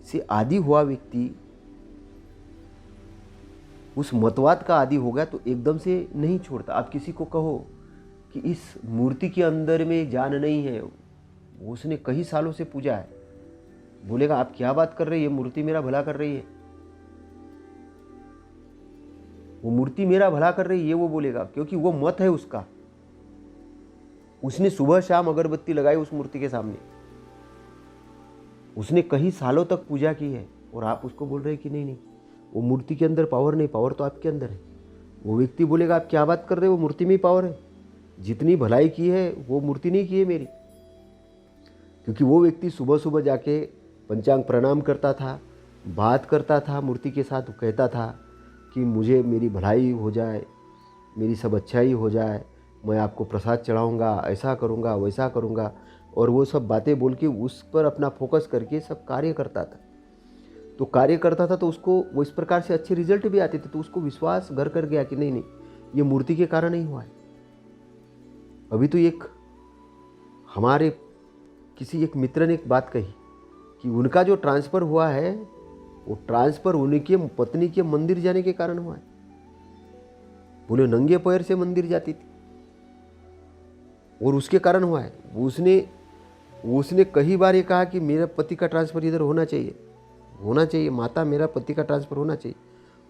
[SPEAKER 1] से आदी हुआ व्यक्ति उस मतवाद का आदी हो गया तो एकदम से नहीं छोड़ता। आप किसी को कहो कि इस मूर्ति के अंदर में जान नहीं है, उसने कई सालों से पूजा है, बोलेगा आप क्या बात कर रहे हैं, ये मूर्ति मेरा भला कर रही है, वो मूर्ति मेरा भला कर रही है, ये वो बोलेगा, क्योंकि वो मत है उसका। उसने सुबह शाम अगरबत्ती लगाई उस मूर्ति के सामने, उसने कई सालों तक पूजा की है, और आप उसको बोल रहे हैं कि नहीं, वो मूर्ति के अंदर पावर नहीं, पावर तो आपके अंदर है। वो व्यक्ति बोलेगा आप क्या बात कर रहे हो, वो मूर्ति में ही पावर है, जितनी भलाई की है वो मूर्ति नहीं की है मेरी। क्योंकि वो व्यक्ति सुबह सुबह जाके पंचांग प्रणाम करता था, बात करता था मूर्ति के साथ, कहता था कि मुझे मेरी भलाई हो जाए, मेरी सब अच्छाई हो जाए, मैं आपको प्रसाद चढ़ाऊँगा, ऐसा करूँगा, वैसा करूँगा, और वो सब बातें बोल के उस पर अपना फोकस करके सब कार्य करता था। तो कार्य करता था तो उसको वो इस प्रकार से अच्छे रिजल्ट भी आते थे, तो उसको विश्वास घर कर गया कि नहीं ये मूर्ति के कारण नहीं हुआ है। अभी तो हमारे किसी एक मित्र ने एक बात कही कि उनका जो ट्रांसफ़र हुआ है वो ट्रांसफ़र उनके पत्नी के मंदिर जाने के कारण हुआ है। बोले नंगे पैर से मंदिर जाती थी और उसके कारण हुआ है। उसने कई बार ये कहा कि मेरा पति का ट्रांसफ़र इधर होना चाहिए, माता मेरा पति का ट्रांसफ़र होना चाहिए,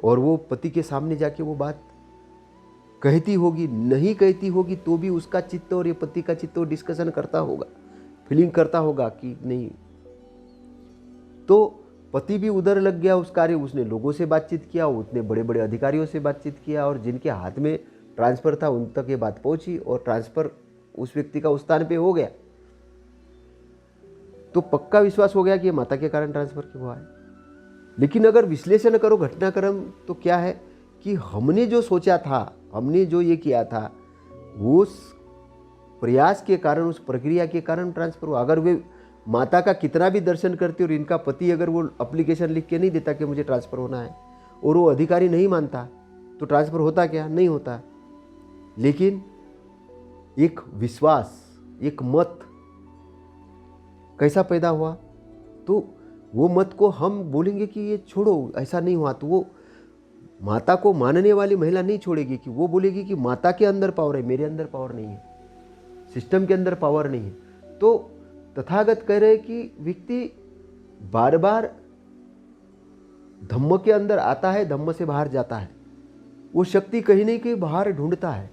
[SPEAKER 1] और वो पति के सामने जाके वो बात कहती होगी, नहीं कहती होगी तो भी उसका चित्त और ये पति का चित्त डिस्कशन करता होगा, फीलिंग करता होगा कि नहीं। तो पति भी उधर लग गया उस कार्य, उसने लोगों से बातचीत किया, उतने बड़े बड़े अधिकारियों से बातचीत किया, और जिनके हाथ में ट्रांसफ़र था उन तक ये बात पहुंची और ट्रांसफ़र उस व्यक्ति का उस स्थान पे हो गया। तो पक्का विश्वास हो गया कि ये माता के कारण ट्रांसफ़र हुआ है। लेकिन अगर विश्लेषण करो घटनाक्रम तो क्या है कि हमने जो सोचा था, हमने जो ये किया था, वो उस प्रयास के कारण, उस प्रक्रिया के कारण ट्रांसफ़र हुआ। अगर वे माता का कितना भी दर्शन करते और इनका पति अगर वो एप्लीकेशन लिख के नहीं देता कि मुझे ट्रांसफ़र होना है और वो अधिकारी नहीं मानता, तो ट्रांसफ़र होता क्या? नहीं होता। लेकिन एक विश्वास, एक मत कैसा पैदा हुआ? तो वो मत को हम बोलेंगे कि ये छोड़ो, ऐसा नहीं हुआ, तो वो माता को मानने वाली महिला नहीं छोड़ेगी, कि वो बोलेगी कि माता के अंदर पावर है, मेरे अंदर पावर नहीं है, सिस्टम के अंदर पावर नहीं है। तो तथागत कह रहे कि व्यक्ति बार बार धम्म के अंदर आता है, धम्म से बाहर जाता है। वो शक्ति कहीं नहीं कहीं बाहर ढूंढता है।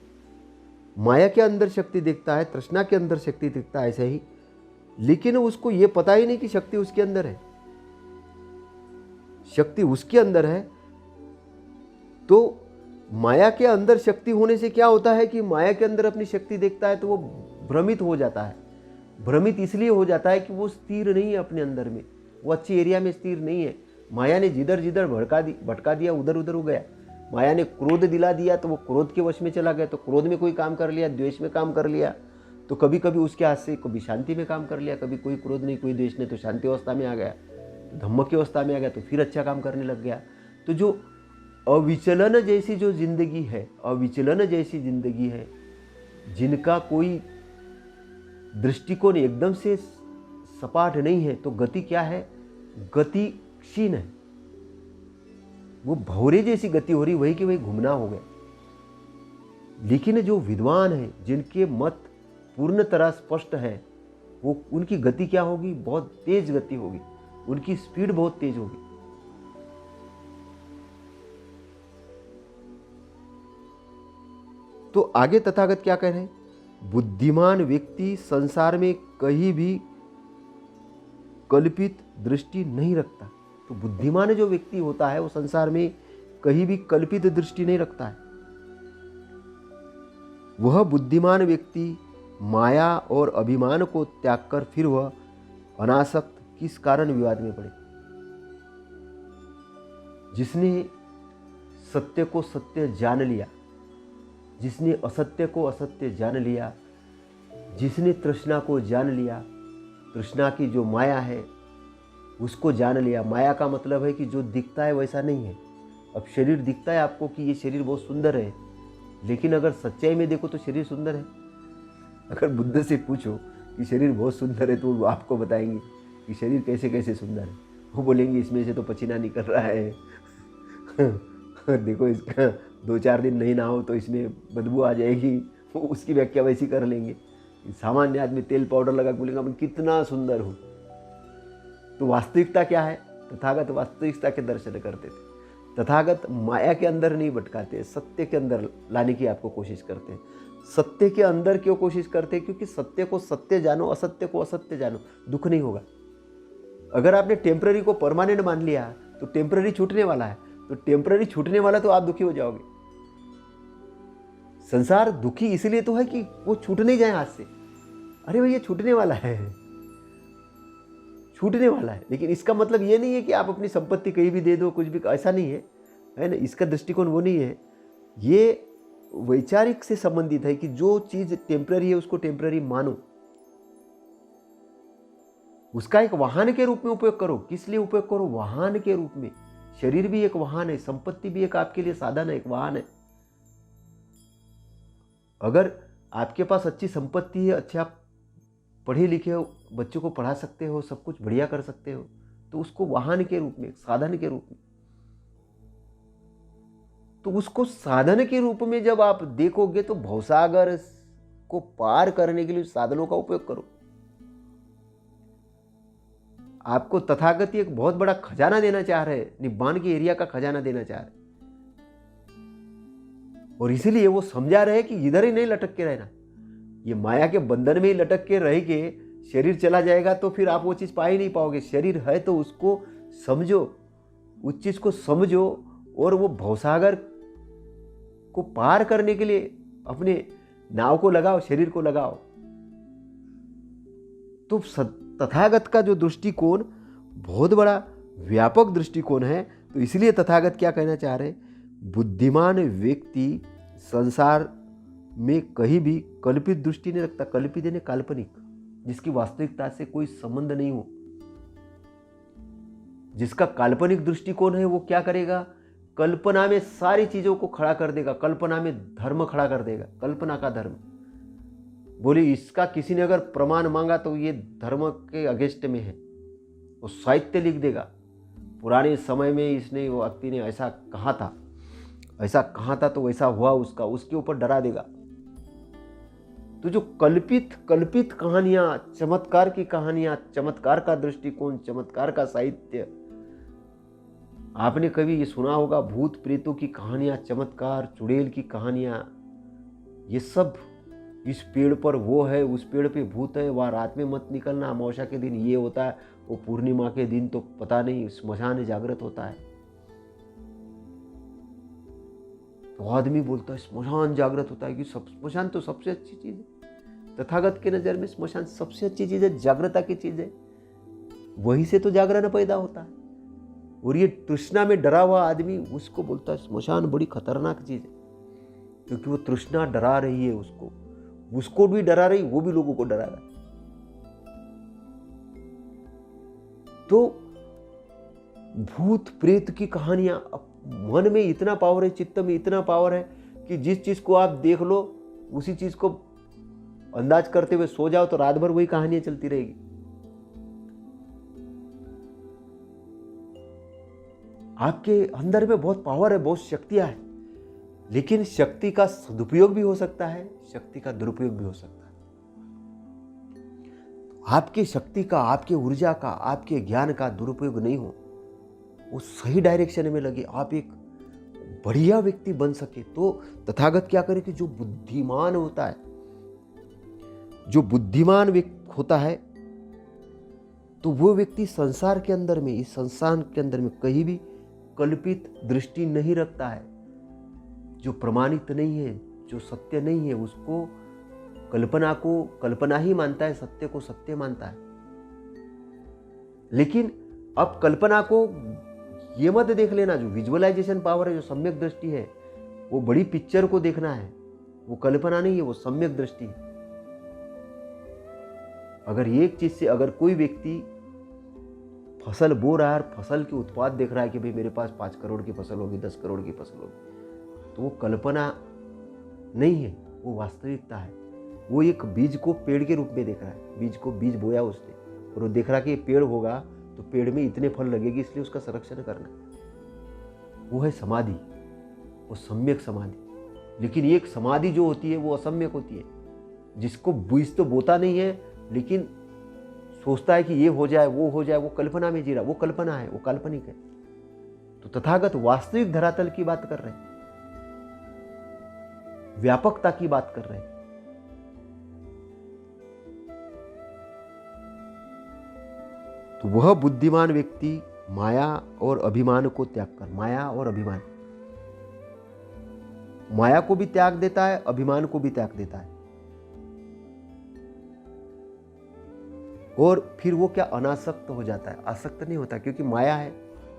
[SPEAKER 1] माया के अंदर शक्ति देखता है, तृष्णा के अंदर शक्ति दिखता है, ऐसे ही। लेकिन उसको ये पता ही नहीं कि शक्ति उसके अंदर है। शक्ति उसके अंदर है। तो माया के अंदर शक्ति होने से क्या होता है कि माया के अंदर अपनी शक्ति देखता है तो वो भ्रमित हो जाता है। भ्रमित इसलिए हो जाता है कि वो स्थिर नहीं है अपने अंदर में, वो अच्छी एरिया में स्थिर नहीं है। माया ने जिधर जिधर भटका दिया, उधर उधर हो गया। माया ने क्रोध दिला दिया तो वो क्रोध के वश में चला गया, तो क्रोध में कोई काम कर लिया, द्वेष में काम कर लिया, तो कभी कभी उसके हाथ से कभी शांति में काम कर लिया, कभी कोई क्रोध नहीं, कोई द्वेष नहीं, तो शांति अवस्था में आ गया, धम्म की अवस्था में आ गया, तो फिर अच्छा काम करने लग गया। तो जो अविचलन जैसी जो जिंदगी है, अविचलन जैसी जिंदगी है, जिनका कोई दृष्टिकोण एकदम से सपाट नहीं है, तो गति क्या है? गति क्षीण है। वो भौरे जैसी गति हो रही, वही कि वही घूमना हो गया। लेकिन जो विद्वान है, जिनके मत पूर्ण तरह स्पष्ट है, वो उनकी गति क्या होगी? बहुत तेज गति होगी, उनकी स्पीड बहुत तेज होगी। तो आगे तथागत क्या कह रहे हैं? बुद्धिमान व्यक्ति संसार में कहीं भी कल्पित दृष्टि नहीं रखता। तो बुद्धिमान जो व्यक्ति होता है वो संसार में कहीं भी कल्पित दृष्टि नहीं रखता है। वह बुद्धिमान व्यक्ति माया और अभिमान को त्याग कर फिर वह अनासक्त किस कारण विवाद में पड़े? जिसने सत्य को सत्य जान लिया, जिसने असत्य को असत्य जान लिया, जिसने तृष्णा को जान लिया, तृष्णा की जो माया है उसको जान लिया। माया का मतलब है कि जो दिखता है वैसा नहीं है। अब शरीर दिखता है आपको कि ये शरीर बहुत सुंदर है, लेकिन अगर सच्चाई में देखो तो शरीर सुंदर है। अगर बुद्ध से पूछो कि शरीर बहुत सुंदर है तो वो आपको बताएंगे कि शरीर कैसे कैसे सुंदर है। वो बोलेंगे इसमें से तो पसीना निकल रहा है देखो इसका 2-4 दिन नहीं नहाओ तो इसमें बदबू आ जाएगी। वो उसकी व्याख्या वैसी कर लेंगे। सामान्य आदमी तेल पाउडर लगा के बोलेंगे मैं कितना सुंदर हूँ। तो वास्तविकता क्या है? तथागत वास्तविकता के दर्शन करते थे। तथागत माया के अंदर नहीं भटकाते, सत्य के अंदर लाने की आपको कोशिश करते हैं। सत्य के अंदर क्यों कोशिश करते हैं? क्योंकि सत्य को सत्य जानो, असत्य को असत्य जानो, दुख नहीं होगा। अगर आपने टेम्पररी को परमानेंट मान लिया तो टेम्पररी छूटने वाला है, तो टेम्पररी छूटने वाला तो आप दुखी हो जाओगे। संसार दुखी इसलिए तो है कि वो छूट नहीं जाए हाथ से। अरे भैया छूटने वाला है, छूटने वाला है। लेकिन इसका मतलब ये नहीं है कि आप अपनी संपत्ति कहीं भी दे दो, कुछ भी, ऐसा नहीं है ना। इसका दृष्टिकोण वो नहीं है। ये वैचारिक से संबंधित है कि जो चीज टेम्पररी है उसको टेम्पररी मानो, उसका एक वाहन के रूप में उपयोग करो। किस लिए उपयोग करो? वाहन के रूप में। शरीर भी एक वाहन है, संपत्ति भी एक आपके लिए साधन है, एक वाहन है। अगर आपके पास अच्छी संपत्ति है, अच्छे आप पढ़े लिखे हो, बच्चों को पढ़ा सकते हो, सब कुछ बढ़िया कर सकते हो, तो उसको वाहन के रूप में, साधन के रूप में, तो उसको साधन के रूप में जब आप देखोगे तो भवसागर को पार करने के लिए साधनों का उपयोग करो। आपको तथागत एक बहुत बड़ा खजाना देना चाह रहे हैं, निब्बान की एरिया का खजाना देना चाह रहे, और इसीलिए वो समझा रहे कि इधर ही नहीं लटक के रहना। ये माया के बंधन में ही लटक के रह के शरीर चला जाएगा तो फिर आप वो चीज़ पा ही नहीं पाओगे। शरीर है तो उसको समझो, उस चीज़ को समझो, और वो भवसागर को पार करने के लिए अपने नाव को लगाओ, शरीर को लगाओ। तो तथागत का जो दृष्टिकोण बहुत बड़ा व्यापक दृष्टिकोण है। तो इसलिए तथागत क्या कहना चाह रहे हैं, बुद्धिमान व्यक्ति संसार में कहीं भी कल्पित दृष्टि नहीं रखता। कल्पित यानी काल्पनिक, जिसकी वास्तविकता से कोई संबंध नहीं हो। जिसका काल्पनिक दृष्टिकोण है वो क्या करेगा, कल्पना में सारी चीजों को खड़ा कर देगा, कल्पना में धर्म खड़ा कर देगा, कल्पना का धर्म। बोले इसका किसी ने अगर प्रमाण मांगा तो ये धर्म के अगेंस्ट में है, वो साहित्य लिख देगा, पुराने समय में इसने वो व्यक्ति ने ऐसा कहा था, ऐसा कहा था तो वैसा हुआ उसका, उसके ऊपर डरा देगा। तो जो कल्पित कल्पित कहानियां, चमत्कार की कहानियां, चमत्कार का दृष्टिकोण, चमत्कार का साहित्य, आपने कभी ये सुना होगा भूत प्रेतों की कहानियां, चमत्कार, चुड़ैल की कहानियां, ये सब इस पेड़ पर वो है, उस पेड़ पे भूत है, वह रात में मत निकलना, अमावस्या के दिन ये होता है, वो पूर्णिमा के दिन तो पता नहीं स्मशान जागृत होता है। तो आदमी बोलता है स्मशान जागृत होता है कि सब स्मशान तो सबसे अच्छी चीज है। तथागत के नजर में स्मशान सबसे अच्छी चीज है, जागृता की चीज है, वहीं से तो जागरण पैदा होता है। और ये तृष्णा में डरा हुआ आदमी उसको बोलता है स्मशान बड़ी खतरनाक चीज है, क्योंकि वो तृष्णा डरा रही है उसको भी डरा रही, वो भी लोगों को डरा रहा है। तो भूत प्रेत की कहानियां, मन में इतना पावर है, चित्त में इतना पावर है कि जिस चीज को आप देख लो उसी चीज को अंदाज करते हुए सो जाओ तो रात भर वही कहानियां चलती रहेगी। आपके अंदर में बहुत पावर है, बहुत शक्तियां हैं, लेकिन शक्ति का सदुपयोग भी हो सकता है, शक्ति का दुरुपयोग भी हो सकता है। आपकी शक्ति का, आपके ऊर्जा का, आपके ज्ञान का दुरुपयोग नहीं हो, वो सही डायरेक्शन में लगे, आप एक बढ़िया व्यक्ति बन सके। तो तथागत क्या करे कि जो बुद्धिमान होता है, जो बुद्धिमान व्यक्ति होता है, तो वो व्यक्ति संसार के अंदर में, इस संसार के अंदर में कहीं भी कल्पित दृष्टि नहीं रखता है। जो प्रमाणित नहीं है, जो सत्य नहीं है, उसको कल्पना को कल्पना ही मानता है, सत्य को सत्य मानता है। लेकिन अब कल्पना को ये मत देख लेना, जो विजुअलाइजेशन पावर है, जो सम्यक दृष्टि है, वो बड़ी पिक्चर को देखना है, वो कल्पना नहीं है, वो सम्यक दृष्टि है। अगर एक चीज से, अगर कोई व्यक्ति फसल बो रहा है, फसल के उत्पाद देख रहा है कि भाई मेरे पास 5 करोड़ की फसल होगी, 10 करोड़ की फसल होगी, तो वो कल्पना नहीं है, वो वास्तविकता है। वो एक बीज को पेड़ के रूप में देख रहा है, बीज को बीज बोया उसने, और वो देख रहा कि ये पेड़ होगा तो पेड़ में इतने फल लगेगी, इसलिए उसका संरक्षण करना। वो है समाधि, वो सम्यक समाधि। लेकिन एक समाधि जो होती है वो असम्यक होती है, जिसको बीज तो बोता नहीं है, लेकिन सोचता है कि ये हो जाए, वो हो जाए, वो कल्पना में जी रहा, वो कल्पना है, वो काल्पनिक है। तो तथागत वास्तविक धरातल की बात कर रहे हैं, व्यापकता की बात कर रहे हैं। तो वह बुद्धिमान व्यक्ति माया और अभिमान को त्याग कर, माया और अभिमान, माया को भी त्याग देता है, अभिमान को भी त्याग देता है। और फिर वो क्या, अनासक्त हो जाता है, आसक्त नहीं होता, क्योंकि माया है,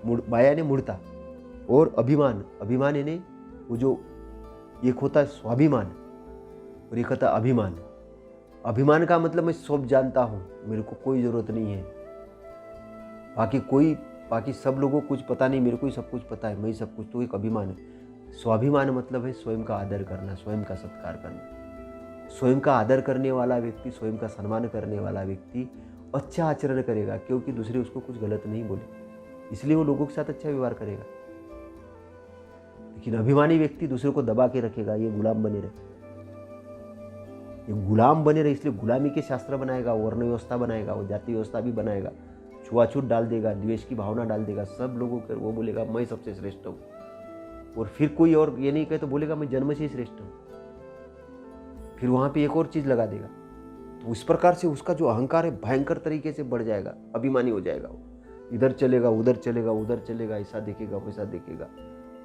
[SPEAKER 1] माया ने मूर्ता, और अभिमान, अभिमान यानी वो जो एक होता है स्वाभिमान और एक होता है अभिमान। अभिमान का मतलब मैं सब जानता हूं, मेरे को कोई जरूरत नहीं है, बाकी सब लोगों को कुछ पता नहीं, मेरे को ही सब कुछ पता है, मैं ही सब कुछ, तो एक अभिमान है। स्वाभिमान मतलब है स्वयं का आदर करना, स्वयं का सत्कार करना। स्वयं का आदर करने वाला व्यक्ति, स्वयं का सम्मान करने वाला व्यक्ति अच्छा आचरण करेगा, क्योंकि दूसरे उसको कुछ गलत नहीं बोले, इसलिए वो लोगों के साथ अच्छा व्यवहार करेगा। लेकिन अभिमानी व्यक्ति दूसरे को दबा के रखेगा, ये गुलाम बने रहे, ये गुलाम बने रहे, इसलिए गुलामी के शास्त्र बनाएगा, वर्ण व्यवस्था बनाएगा, वो जाति व्यवस्था भी बनाएगा, छुआछूत डाल देगा, द्वेष की भावना डाल देगा, सब लोगों के वो बोलेगा मैं सबसे श्रेष्ठ हूँ, और फिर कोई और ये नहीं कहे तो बोलेगा मैं जन्म से ही श्रेष्ठ हूँ, फिर वहां पे एक और चीज लगा देगा। तो उस प्रकार से उसका जो अहंकार है भयंकर तरीके से बढ़ जाएगा, अभिमानी हो जाएगा, वो इधर चलेगा, उधर चलेगा, उधर चलेगा, ऐसा देखेगा, वैसा देखेगा।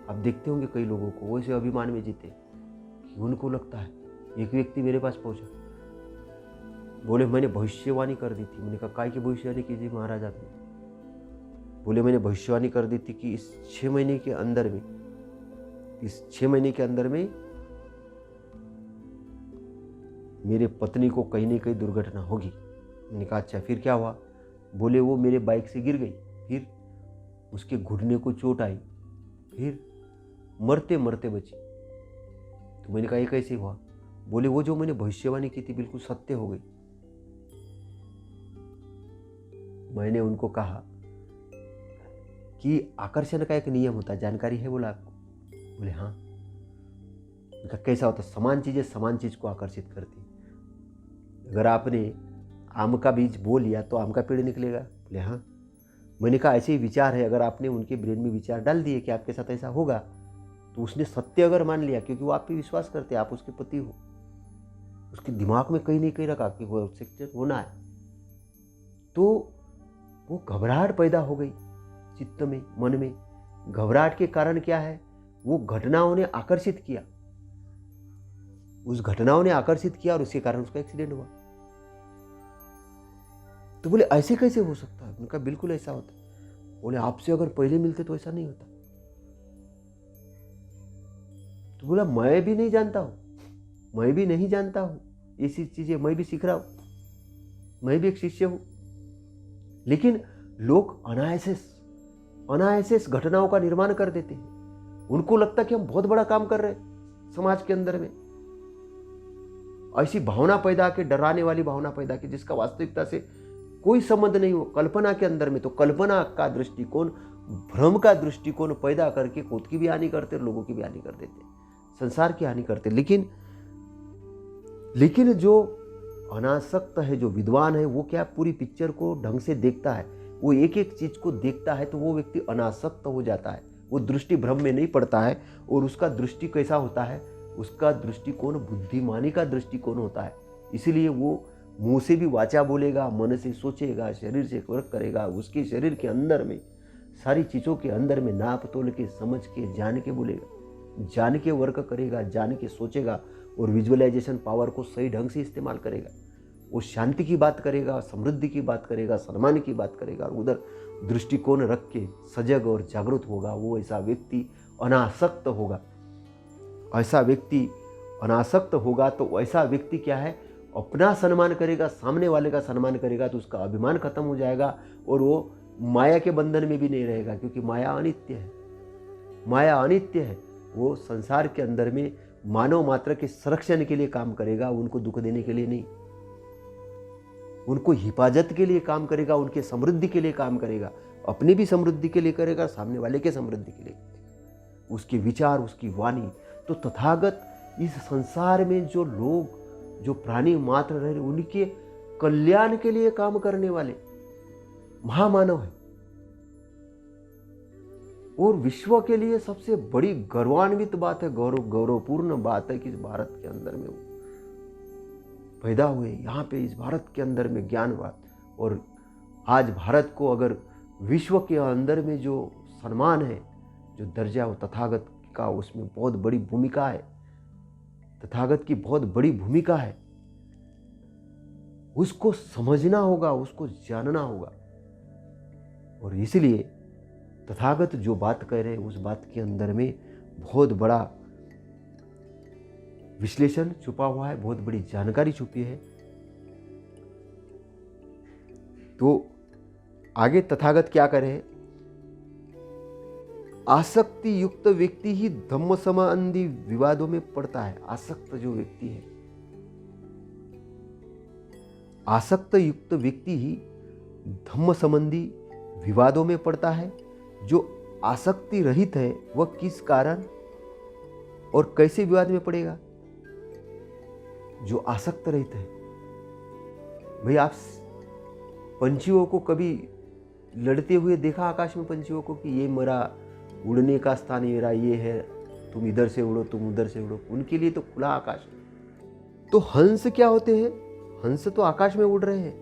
[SPEAKER 1] आप देखते होंगे कई लोगों को वैसे अभिमान में जीते कि उनको लगता है एक व्यक्ति मेरे पास पहुंचा, बोले मैंने भविष्यवाणी कर दी थी। मैंने कहा काय की भविष्यवाणी कीजिए महाराज आपने? बोले मैंने भविष्यवाणी कर दी थी कि इस 6 महीने के अंदर में मेरे पत्नी को कहीं ना कहीं दुर्घटना होगी। मैंने कहा अच्छा फिर क्या हुआ? बोले वो मेरे बाइक से गिर गई, फिर उसके घुटने को चोट आई, फिर मरते मरते बची। तो मैंने कहा ये कैसे हुआ? बोले वो जो मैंने भविष्यवाणी की थी बिल्कुल सत्य हो गई। मैंने उनको कहा कि आकर्षण का एक नियम होता है, जानकारी है बोला आपको? बोले हाँ। उनका कैसा होता? समान चीजें समान चीज को आकर्षित करती। अगर आपने आम का बीज बो लिया तो आम का पेड़ निकलेगा। बोले हाँ। मैंने कहा ऐसे ही विचार है, अगर आपने उनके ब्रेन में विचार डाल दिए कि आपके साथ ऐसा होगा, तो उसने सत्य अगर मान लिया, क्योंकि वो आप पे विश्वास करते, आप उसके पति हो, उसके दिमाग में कहीं नहीं कहीं रखा कि वो सेक्टर होना है, तो वो घबराहट पैदा हो गई चित्त में, मन में। घबराहट के कारण क्या है? वो घटनाओं ने आकर्षित किया, उस घटनाओं ने आकर्षित किया और उसके कारण उसका एक्सीडेंट हुआ। तो बोले ऐसे कैसे हो सकता है? उनका बिल्कुल ऐसा होता है। बोले आपसे अगर पहले मिलते तो ऐसा नहीं होता। तो बोला मैं भी नहीं जानता हूं ऐसी चीजें, मैं भी सीख रहा हूं, मैं भी एक शिष्य हूं। लेकिन लोग अनायासेस घटनाओं का निर्माण कर देते हैं। उनको लगता है कि हम बहुत बड़ा काम कर रहे हैं समाज के अंदर में। ऐसी भावना पैदा के, डराने वाली भावना पैदा की, जिसका वास्तविकता से कोई संबंध नहीं हो। कल्पना के अंदर में तो कल्पना का दृष्टिकोण, भ्रम का दृष्टिकोण पैदा करके खुद की भी हानि करते, लोगों की भी हानि कर देते, संसार की हानि करते। लेकिन जो अनासक्त है, जो विद्वान है, वो क्या पूरी पिक्चर को ढंग से देखता है, वो एक एक चीज को देखता है, तो वो व्यक्ति अनासक्त हो जाता है। वो दृष्टि भ्रम में नहीं पड़ता है। और उसका दृष्टि कैसा होता है? उसका दृष्टिकोण बुद्धिमानी का दृष्टिकोण होता है। इसलिए वो मुंह से भी वाचा बोलेगा, मन से सोचेगा, शरीर से वर्क करेगा। उसके शरीर के अंदर में, सारी चीजों के अंदर में नाप तोल के, समझ के, जान के बोलेगा, जान के वर्क करेगा, जान के सोचेगा और विजुअलाइजेशन पावर को सही ढंग से इस्तेमाल करेगा। वो शांति की बात करेगा, समृद्धि की बात करेगा, सम्मान की बात करेगा और उधर दृष्टिकोण रख के सजग और जागरूक होगा। वो ऐसा व्यक्ति अनासक्त होगा। ऐसा व्यक्ति अनासक्त होगा तो ऐसा व्यक्ति क्या है? अपना सम्मान करेगा, सामने वाले का सम्मान करेगा, तो उसका अभिमान खत्म हो जाएगा और वो माया के बंधन में भी नहीं रहेगा, क्योंकि माया अनित्य है। वो संसार के अंदर में मानव मात्र के संरक्षण के लिए काम करेगा, उनको दुख देने के लिए नहीं। उनको हिफाजत के लिए काम करेगा, उनके समृद्धि के लिए काम करेगा, अपनी भी समृद्धि के लिए करेगा, सामने वाले के समृद्धि के लिए करेगा। उसके विचार, उसकी वाणी। तो तथागत इस संसार में जो लोग, जो प्राणी मात्र रहे, उनके कल्याण के लिए काम करने वाले महामानव है। और विश्व के लिए सबसे बड़ी गौरवान्वित बात है, गौरवपूर्ण बात है कि इस भारत के अंदर में वो पैदा हुए, यहाँ पे इस भारत के अंदर में ज्ञानवाद। और आज भारत को अगर विश्व के अंदर में जो सम्मान है, जो दर्जा, वो तथागत का, उसमें बहुत बड़ी भूमिका है। तथागत की बहुत बड़ी भूमिका है। उसको समझना होगा, उसको जानना होगा। और इसलिए तथागत जो बात कह रहे हैं, उस बात के अंदर में बहुत बड़ा विश्लेषण छुपा हुआ है, बहुत बड़ी जानकारी छुपी है। तो आगे तथागत क्या करे? आसक्ति युक्त व्यक्ति ही धम्म संबंधी विवादों में पड़ता है। आसक्त जो व्यक्ति है, आसक्त युक्त व्यक्ति ही धम्म संबंधी विवादों में पड़ता है। जो आसक्ति रहित है, वह किस कारण और कैसे विवाद में पड़ेगा? जो आसक्त रहित है, भाई आप पंछियों को कभी लड़ते हुए देखा? आकाश में पंछियों को कि ये मेरा उड़ने का स्थान, मेरा ये है, तुम इधर से उड़ो, तुम उधर से उड़ो। उनके लिए तो खुला आकाश है। तो हंस क्या होते हैं? हंस तो आकाश में उड़ रहे हैं,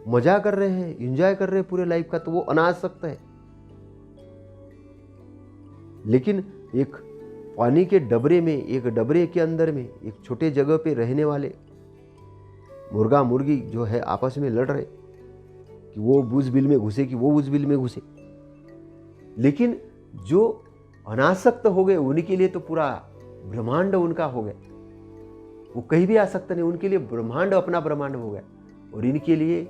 [SPEAKER 1] मजा कर रहे हैं, एंजॉय कर रहे हैं पूरे लाइफ का, तो वो अनासक्त है। लेकिन एक पानी के डबरे में, एक डबरे के अंदर में, एक छोटे जगह पे रहने वाले मुर्गा मुर्गी जो है आपस में लड़ रहे कि वो उस बिल में घुसे कि वो उस बिल में घुसे। लेकिन जो अनासक्त हो गए उनके लिए तो पूरा ब्रह्मांड उनका हो गया, वो कहीं भी आसक्त नहीं, उनके लिए ब्रह्मांड अपना ब्रह्मांड हो गया। और इनके लिए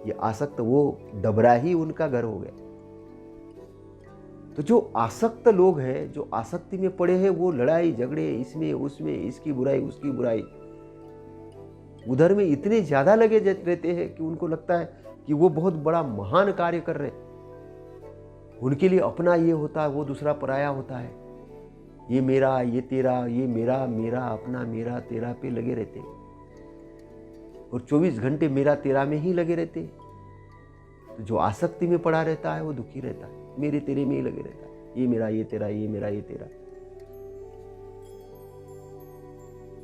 [SPEAKER 1] ये आसक्त वो डबरा ही उनका घर हो गया। तो जो आसक्त लोग हैं, जो आसक्ति में पड़े हैं, वो लड़ाई झगड़े इसमें उसमें, इसकी बुराई उसकी बुराई, उधर में इतने ज्यादा लगे रहते हैं कि उनको लगता है कि वो बहुत बड़ा महान कार्य कर रहे हैं। उनके लिए अपना ये होता है, वो दूसरा पराया होता है। ये मेरा, ये तेरा, ये मेरा, मेरा अपना, मेरा तेरा पे लगे रहते हैं और 24 घंटे मेरा तेरा में ही लगे रहते हैं। तो जो आसक्ति में पड़ा रहता है वो दुखी रहता है, मेरे तेरे में ही लगे रहता है। ये मेरा, ये तेरा, ये मेरा, ये तेरा।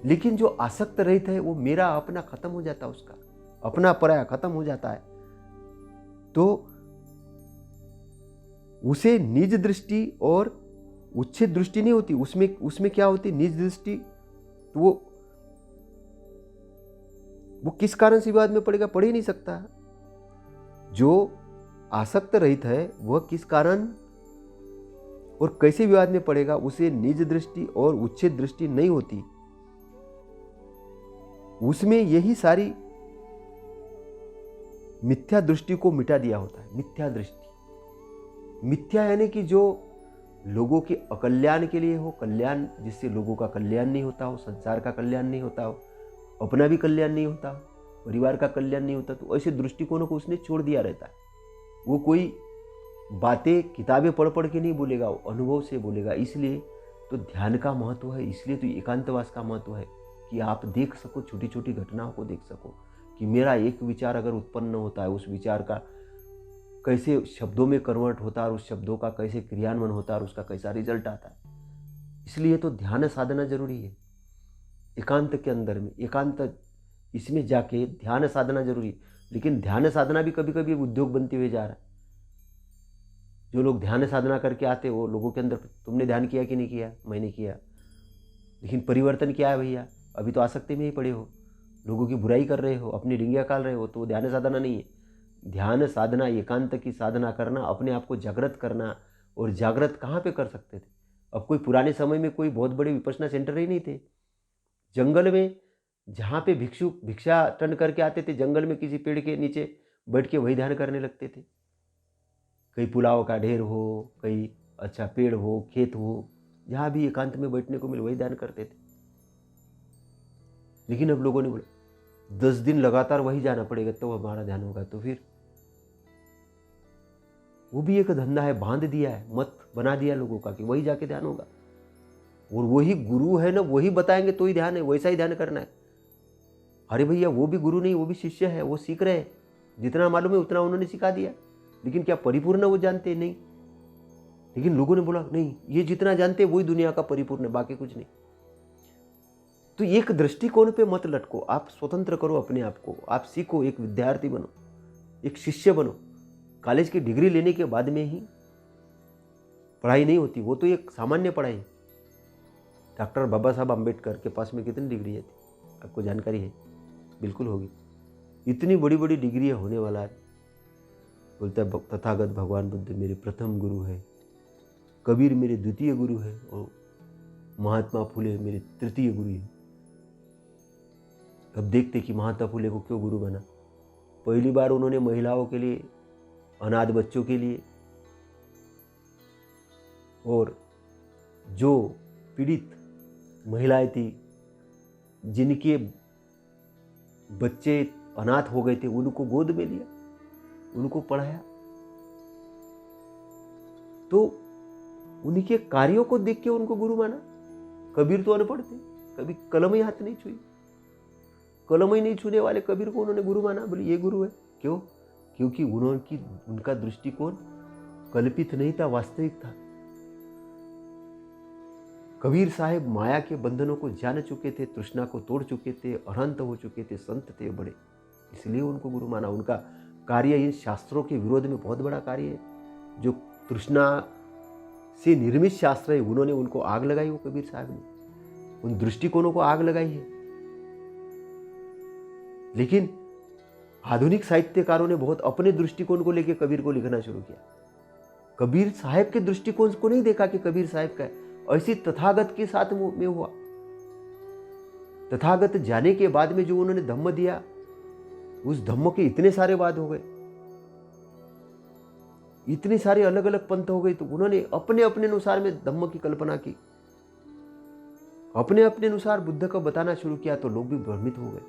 [SPEAKER 1] लेकिन जो आसक्त रहित है वो मेरा अपना खत्म हो जाता है, उसका अपना पराया खत्म हो जाता है। तो उसे निज दृष्टि और उच्छेद दृष्टि नहीं होती, उसमें क्या होती, निज दृष्टि। तो वो किस कारण से विवाद में पड़ेगा, पड़ ही नहीं सकता। जो आसक्त रहित है वह किस कारण और कैसे विवाद में पड़ेगा, उसे निज दृष्टि और उच्छेद दृष्टि नहीं होती। उसमें यही सारी मिथ्या दृष्टि को मिटा दिया होता है। मिथ्या दृष्टि, मिथ्या यानी कि जो लोगों के अकल्याण के लिए हो, कल्याण जिससे लोगों का कल्याण नहीं होता हो, संसार का कल्याण नहीं होता हो, अपना भी कल्याण नहीं होता, परिवार का कल्याण नहीं होता, तो ऐसे दृष्टिकोणों को उसने छोड़ दिया रहता है। वो कोई बातें किताबें पढ़ पढ़ के नहीं बोलेगा, वो अनुभव से बोलेगा। इसलिए तो ध्यान का महत्व है, इसलिए तो एकांतवास का महत्व है कि आप देख सको, छोटी छोटी घटनाओं को देख सको कि मेरा एक विचार अगर उत्पन्न होता है, उस विचार का कैसे शब्दों में कन्वर्ट होता है और उस शब्दों का कैसे क्रियान्वयन होता है और उसका कैसा रिजल्ट आता है। इसलिए तो ध्यान साधना जरूरी है। एकांत के अंदर में, एकांत इसमें जाके ध्यान साधना जरूरी है। लेकिन ध्यान साधना भी कभी कभी उद्योग बनते हुए जा रहा है। जो लोग ध्यान साधना करके आते वो लोगों के अंदर, तुमने ध्यान किया कि नहीं किया, मैंने किया, लेकिन परिवर्तन क्या है भैया, अभी तो आसक्ति में ही पड़े हो, लोगों की बुराई कर रहे हो, अपनी डिंगियाँ काल रहे हो, तो वो ध्यान साधना नहीं है। ध्यान साधना, एकांत की साधना करना, अपने आप को जागृत करना। और जागृत कहाँ पे कर सकते थे? अब कोई पुराने समय में कोई बहुत बड़े विपश्यना सेंटर ही नहीं थे। जंगल में जहाँ पे भिक्षु भिक्षाटन करके आते थे, जंगल में किसी पेड़ के नीचे बैठ के वही ध्यान करने लगते थे। कहीं पुलाव का ढेर हो, कहीं अच्छा पेड़ हो, खेत हो, जहाँ भी एकांत में बैठने को मिले वही ध्यान करते थे। लेकिन अब लोगों ने बोला 10 दिन लगातार वही जाना पड़ेगा तो हमारा ध्यान होगा। तो फिर वो भी एक धंधा है, बांध दिया है, मत बना दिया लोगों का कि वही जाके ध्यान होगा। और वही गुरु है ना, वही बताएंगे तो ही ध्यान है, वैसा ही ध्यान करना है। अरे भैया वो भी गुरु नहीं, वो भी शिष्य है, वो सीख रहे हैं, जितना मालूम है उतना उन्होंने सिखा दिया। लेकिन क्या परिपूर्ण वो जानते नहीं? लेकिन लोगों ने बोला नहीं, ये जितना जानते वही दुनिया का परिपूर्ण है, बाकी कुछ नहीं। तो एक दृष्टिकोण पे मत लटको, आप स्वतंत्र करो अपने आप को, आप सीखो, एक विद्यार्थी बनो, एक शिष्य बनो। कॉलेज की डिग्री लेने के बाद में ही पढ़ाई नहीं होती, वो तो एक सामान्य पढ़ाई। डॉक्टर बाबा साहब अम्बेडकर के पास में कितनी डिग्री थी, आपको जानकारी है? बिल्कुल होगी। इतनी बड़ी बड़ी डिग्री होने वाला है। बोलता है तथागत भगवान बुद्ध मेरे प्रथम गुरु है, कबीर मेरे द्वितीय गुरु है और महात्मा फुले मेरे तृतीय गुरु है। अब देखते कि महात्मा फुले को क्यों गुरु बना। पहली बार उन्होंने महिलाओं के लिए, अनाथ बच्चों के लिए और जो पीड़ित महिलाएं थी, जिनके बच्चे अनाथ हो गए थे, उनको गोद में लिया, उनको पढ़ाया। तो उनके कार्यों को देख के उनको गुरु माना। कबीर तो अनपढ़ थे, कभी कलम ही हाथ नहीं छुई, कलम ही नहीं छूने वाले कबीर को उन्होंने गुरु माना। बोले ये गुरु है। क्यों? क्योंकि उनका दृष्टिकोण कल्पित नहीं था, वास्तविक था। कबीर साहब माया के बंधनों को जान चुके थे, तृष्णा को तोड़ चुके थे, अनंत हो चुके थे, संत थे बड़े, इसलिए उनको गुरु माना। उनका कार्य इन शास्त्रों के विरोध में बहुत बड़ा कार्य है। जो तृष्णा से निर्मित शास्त्र है, उन्होंने उनको आग लगाई। वो कबीर साहब ने उन दृष्टिकोणों को आग लगाई है। लेकिन आधुनिक साहित्यकारों ने बहुत अपने दृष्टिकोण को लेकर कबीर को लिखना शुरू किया। कबीर साहब के दृष्टिकोण को नहीं देखा कि कबीर साहब का है। ऐसी तथागत के साथ में हुआ। तथागत जाने के बाद में जो उन्होंने धम्म दिया, उस धम्म के इतने सारे वाद हो गए, इतने सारे अलग अलग पंथ हो गए, तो उन्होंने अपने अपने अनुसार में धम्म की कल्पना की, अपने अपने अनुसार बुद्ध को बताना शुरू किया, तो लोग भी भ्रमित हो गए।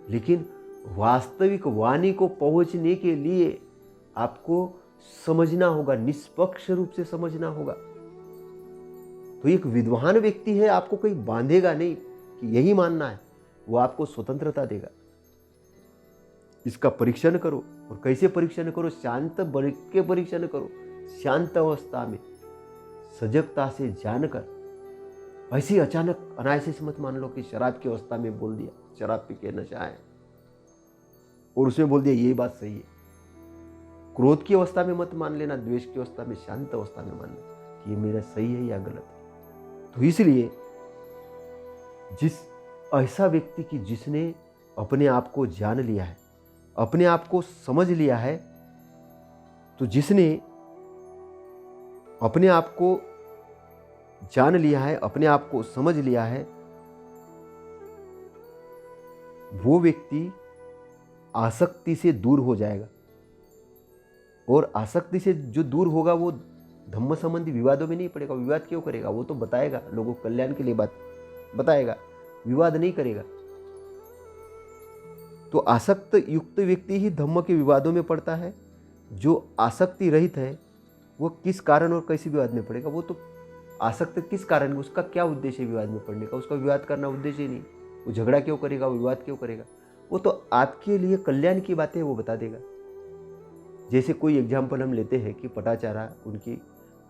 [SPEAKER 1] लेकिन वास्तविक वाणी को पहुंचने के लिए आपको समझना होगा, निष्पक्ष रूप से समझना होगा। तो एक विद्वान व्यक्ति है, आपको कहीं बांधेगा नहीं कि यही मानना है, वो आपको स्वतंत्रता देगा। इसका परीक्षण करो। और कैसे परीक्षण करो? शांत बैठ के परीक्षण करो, शांत अवस्था में सजगता से जानकर। ऐसे अचानक अनायासे से मत मान लो कि शराब की अवस्था में बोल दिया, शराब पी के नशा है, और उसमें बोल दिया यही बात सही है। क्रोध की अवस्था में मत मान लेना, द्वेष की अवस्था में, शांत अवस्था में मान लेना कि ये मेरा सही है या गलत है। तो इसलिए जिस ऐसा व्यक्ति की जिसने अपने आप को जान लिया है, अपने आप को समझ लिया है, तो जिसने अपने आप को जान लिया है, अपने आप को समझ लिया है, वो व्यक्ति आसक्ति से दूर हो जाएगा। और आसक्ति से जो दूर होगा वो धम्म संबंधी विवादों में नहीं पड़ेगा। विवाद क्यों करेगा? वो तो बताएगा, लोगों को कल्याण के लिए बात बताएगा, विवाद नहीं करेगा। तो आसक्त युक्त व्यक्ति ही धम्म के विवादों में पड़ता है। जो आसक्ति रहित है वो किस कारण और कैसे विवाद में पड़ेगा? वो तो आसक्त किस कारण, उसका क्या उद्देश्य है विवाद में पड़ने का? उसका विवाद करना उद्देश्य ही नहीं। वो झगड़ा क्यों करेगा, वो विवाद क्यों करेगा? वो तो आपके लिए कल्याण की बातें वो बता देगा। जैसे कोई एग्जाम्पल हम लेते हैं कि पटाचारा, उनकी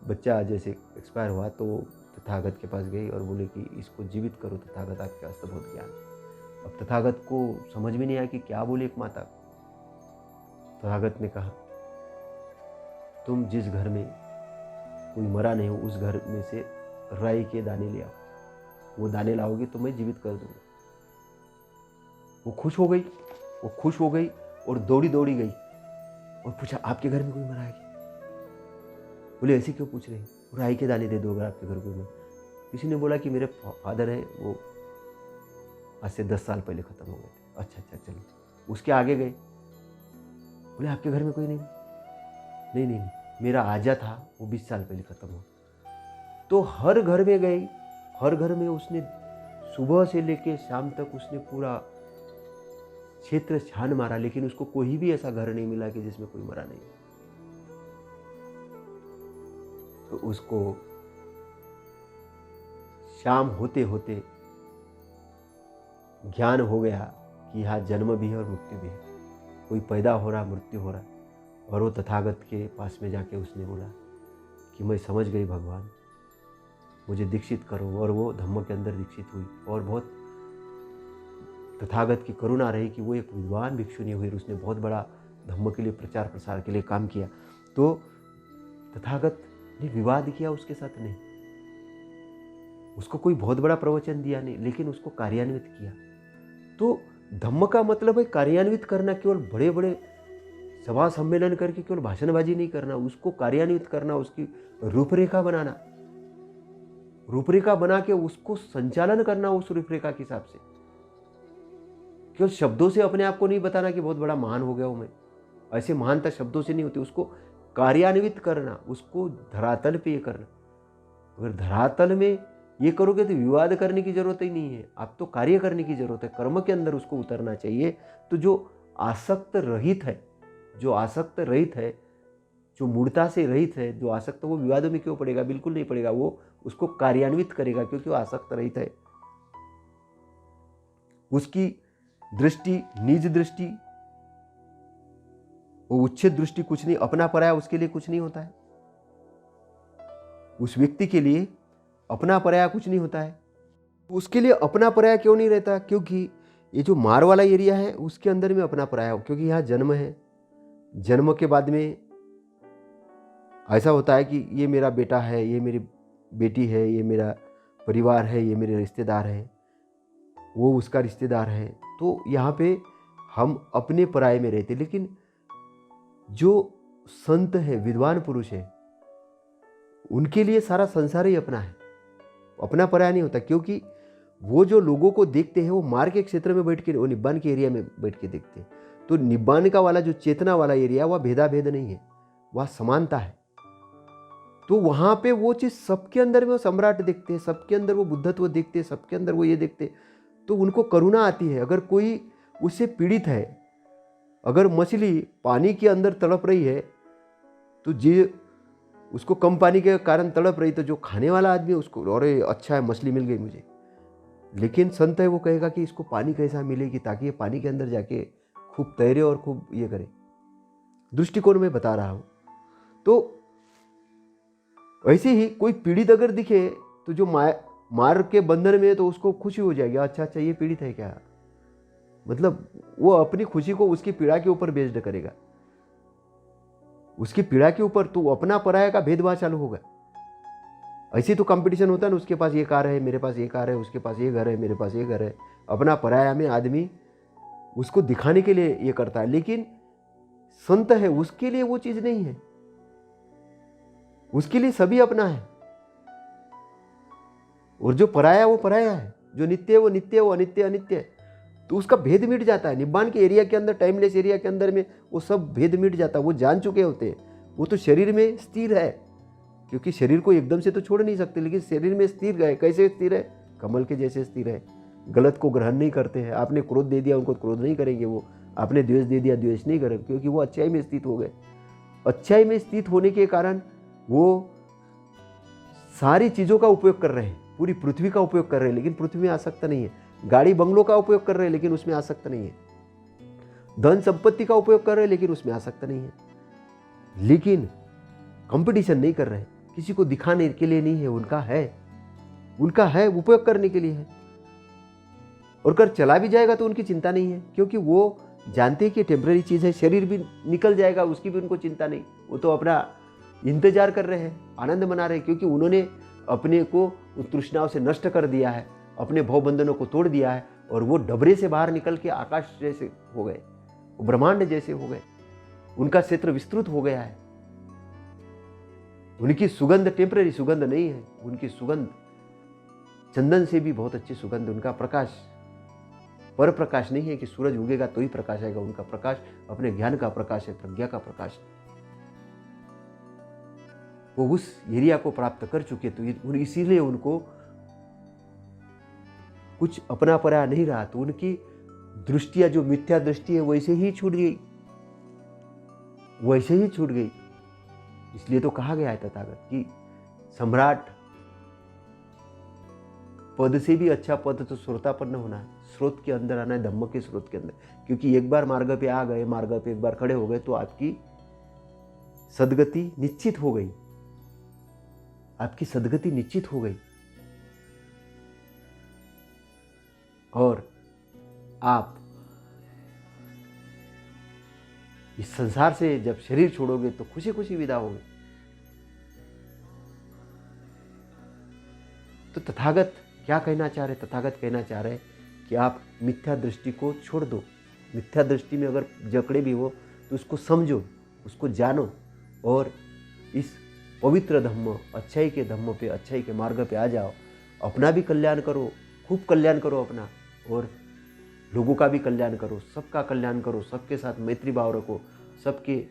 [SPEAKER 1] बच्चा जैसे एक्सपायर हुआ, तो तथागत के पास गई और बोले कि इसको जीवित करो तथागत, आपके पास तो बहुत ज्ञान। अब तथागत को समझ में नहीं आया कि क्या बोले एक माता। तथागत ने कहा, तुम जिस घर में कोई मरा नहीं हो, उस घर में से राई के दाने ले आओ, वो दाने लाओगे तो मैं जीवित कर दूंगा। वो खुश हो गई और दौड़ी गई और पूछा, आपके घर में कोई मरा है क्या? बोले, ऐसे क्यों पूछ रहे हैं? राई के दाने दे दो अगर आपके घर कोई मरा। किसी ने बोला कि मेरे फादर है, वो आज से 10 साल पहले खत्म हो गए थे। अच्छा चलो। उसके आगे गए, बोले आपके घर में कोई नहीं, मेरा आजा था, वो 20 साल पहले खत्म हो। तो हर घर में गई, हर घर में उसने सुबह से लेके शाम तक उसने पूरा क्षेत्र छान मारा, लेकिन उसको कोई भी ऐसा घर नहीं मिला कि जिसमें कोई मरा नहीं। तो उसको शाम होते होते ज्ञान हो गया कि यहाँ जन्म भी है और मृत्यु भी है, कोई पैदा हो रहा, मृत्यु हो रहा। और वो तथागत के पास में जाके उसने बोला कि मैं समझ गई भगवान, मुझे दीक्षित करो। और वो धम्म के अंदर दीक्षित हुई। और बहुत तथागत की करुणा रही कि वो एक विद्वान भिक्षुनी हुई, उसने बहुत बड़ा धम्म के लिए प्रचार प्रसार के लिए काम किया। तो तथागत ने विवाद किया उसके साथ नहीं, उसको कोई बहुत बड़ा प्रवचन दिया नहीं, लेकिन उसको कार्यान्वित किया। तो धम्म का मतलब है कार्यान्वित करना, केवल बड़े बड़े सभा सम्मेलन करके केवल भाषणबाजी नहीं करना, उसको कार्यान्वित करना, उसकी रूपरेखा बनाना, रूपरेखा बना के उसको संचालन करना उस रूपरेखा के हिसाब से। केवल शब्दों से अपने आप को नहीं बताना कि बहुत बड़ा महान हो गया हूं मैं। ऐसे महानता शब्दों से नहीं होती, उसको कार्यान्वित करना, उसको धरातल पे ये करना। अगर धरातल में ये करोगे तो विवाद करने की जरूरत ही नहीं है, आप तो कार्य करने की जरूरत है, कर्म के अंदर उसको उतरना चाहिए। तो जो आसक्त रहित है, जो मूर्ता से रहित है, जो आसक्त, वो विवादों में क्यों पड़ेगा? बिल्कुल नहीं पड़ेगा। वो उसको कार्यान्वित करेगा क्योंकि वो आसक्त रहित है। उसकी दृष्टि, निज दृष्टि, वो उच्छेद दृष्टि कुछ नहीं, अपना पराया उसके लिए कुछ नहीं होता है। उस व्यक्ति के लिए अपना पराया कुछ नहीं होता है। उसके लिए अपना पराया क्यों नहीं रहता? क्योंकि ये जो मार वाला एरिया है उसके अंदर में अपना पराया हो, क्योंकि यहाँ जन्म है। जन्म के बाद में ऐसा होता है कि ये मेरा बेटा है, ये मेरी बेटी है, ये मेरा परिवार है, ये मेरे रिश्तेदार हैं, वो उसका रिश्तेदार है। तो यहाँ पे हम अपने पराये में रहते, लेकिन जो संत है, विद्वान पुरुष है, उनके लिए सारा संसार ही अपना है, अपना पराया नहीं होता। क्योंकि वो जो लोगों को देखते हैं वो मार्ग के क्षेत्र में बैठ के, वो निब्बान के एरिया में बैठ के देखते हैं। तो निब्बान का वाला जो चेतना वाला एरिया, वह भेदाभेद नहीं है, वह समानता है। तो वहां पे वो चीज सबके अंदर में वो सम्राट देखते हैं, सबके अंदर वो बुद्धत्व देखते हैं, सबके अंदर वो ये देखते हैं, तो उनको करुणा आती है। अगर कोई उससे पीड़ित है, अगर मछली पानी के अंदर तड़प रही है, तो जे उसको कम पानी के कारण तड़प रही, तो जो खाने वाला आदमी उसको, अरे अच्छा है मछली मिल गई मुझे। लेकिन संत है वो कहेगा कि इसको पानी कैसा मिलेगी ताकि ये पानी के अंदर जाके खूब तैरे और खूब ये करे। दृष्टिकोण में बता रहा हूं। तो ऐसे ही कोई पीड़ित अगर दिखे, तो जो मार के बंधन में है तो उसको खुशी हो जाएगी, अच्छा अच्छा ये पीड़ित है क्या, मतलब वो अपनी खुशी को उसकी पीड़ा के ऊपर बेस्ड करेगा, उसकी पीड़ा के ऊपर। तो अपना पराया का भेदभाव चालू होगा। ऐसे तो कंपटीशन होता है ना, उसके पास ये कार है, मेरे पास ये कार है, उसके पास ये घर है, मेरे पास ये घर है। अपना पराया में आदमी उसको दिखाने के लिए ये करता है। लेकिन संत है उसके लिए वो चीज नहीं है, उसके लिए सभी अपना है। और जो पराया वो पराया है, जो नित्य है वो नित्य है, वो अनित्य अनित्य है। तो उसका भेद मिट जाता है। निब्बान के एरिया के अंदर, टाइमलेस एरिया के अंदर में वो सब भेद मिट जाता है। वो जान चुके होते हैं। वो तो शरीर में स्थिर है, क्योंकि शरीर को एकदम से तो छोड़ नहीं सकते, लेकिन शरीर में स्थिर है। कैसे स्थिर है? कमल के जैसे स्थिर है। गलत को ग्रहण नहीं करते हैं। आपने क्रोध दे दिया, उनको क्रोध नहीं करेंगे वो। आपने द्वेष दे दिया, द्वेष नहीं करेंगे, क्योंकि वो अच्छाई में स्थित हो गए। अच्छाई में स्थित होने के कारण वो सारी चीजों का उपयोग कर रहे हैं, पूरी पृथ्वी का उपयोग कर रहे हैं, लेकिन पृथ्वी में आसक्त नहीं है। गाड़ी बंगलों का उपयोग कर रहे हैं, लेकिन उसमें आसक्त नहीं है। धन संपत्ति का उपयोग कर रहे हैं, लेकिन उसमें आसक्त नहीं है। लेकिन कंपटीशन नहीं कर रहे, किसी को दिखाने के लिए नहीं है, उनका है उपयोग करने के लिए है। और अगर चला भी जाएगा तो उनकी चिंता नहीं है, क्योंकि वो जानते हैं कि टेम्पररी चीज है। शरीर भी निकल जाएगा, उसकी भी उनको चिंता नहीं। वो तो अपना इंतजार कर रहे हैं, आनंद मना रहे हैं, क्योंकि उन्होंने अपने को तृष्णाओं से नष्ट कर दिया है, अपने भवबंधनों को तोड़ दिया है, और वो डबरे से बाहर निकल के आकाश जैसे हो गए, ब्रह्मांड जैसे हो गए। उनका क्षेत्र विस्तृत हो गया है। उनकी सुगंध टेम्पररी सुगंध नहीं है, उनकी सुगंध चंदन से भी बहुत अच्छी सुगंध। उनका प्रकाश पर प्रकाश नहीं है कि सूरज उगेगा तो ही प्रकाश आएगा। उनका प्रकाश अपने ज्ञान का प्रकाश है, प्रज्ञा का प्रकाश है। वो उस एरिया को प्राप्त कर चुके, तो इसीलिए उनको कुछ अपना पराया नहीं रहा। तो उनकी दृष्टियां, जो मिथ्या दृष्टि है, वैसे ही छूट गई। इसलिए तो कहा गया है तथागत कि सम्राट पद से भी अच्छा पद तो श्रोतापन्न होना है, स्रोत के अंदर आना है, धम्म के स्रोत के अंदर। क्योंकि एक बार मार्ग पे आ गए, मार्ग पे एक बार खड़े हो गए, तो आपकी सदगति निश्चित हो गई, आपकी सदगति निश्चित हो गई। और आप इस संसार से जब शरीर छोड़ोगे तो खुशी खुशी विदा होगे। तो तथागत क्या कहना चाह रहे? तथागत कहना चाह रहे कि आप मिथ्या दृष्टि को छोड़ दो। मिथ्या दृष्टि में अगर जकड़े भी हो तो उसको समझो, उसको जानो, और इस पवित्र धम्म, अच्छाई के धम्म पे, अच्छाई के मार्ग पे आ जाओ। अपना भी कल्याण करो, खूब कल्याण करो अपना, और लोगों का भी कल्याण करो, सबका कल्याण करो, सबके साथ मैत्री भाव रखो, सबके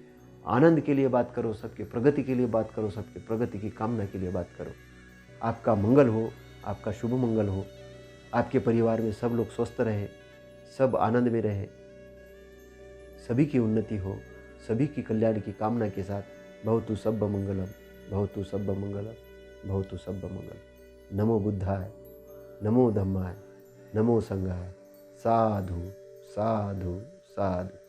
[SPEAKER 1] आनंद के लिए बात करो, सबके प्रगति के लिए बात करो, सबके प्रगति की कामना के लिए बात करो। आपका मंगल हो, आपका शुभ मंगल हो, आपके परिवार में सब लोग स्वस्थ रहे, सब आनंद में रहे, सभी की उन्नति हो, सभी की कल्याण की कामना के साथ भवतु सब्ब मंगलम, भवतु सब्ब मंगलम, भवतु सब्ब मंगलम। नमो बुद्धाय, नमो धम्माय, नमो संघाय। साधु साधु साधु।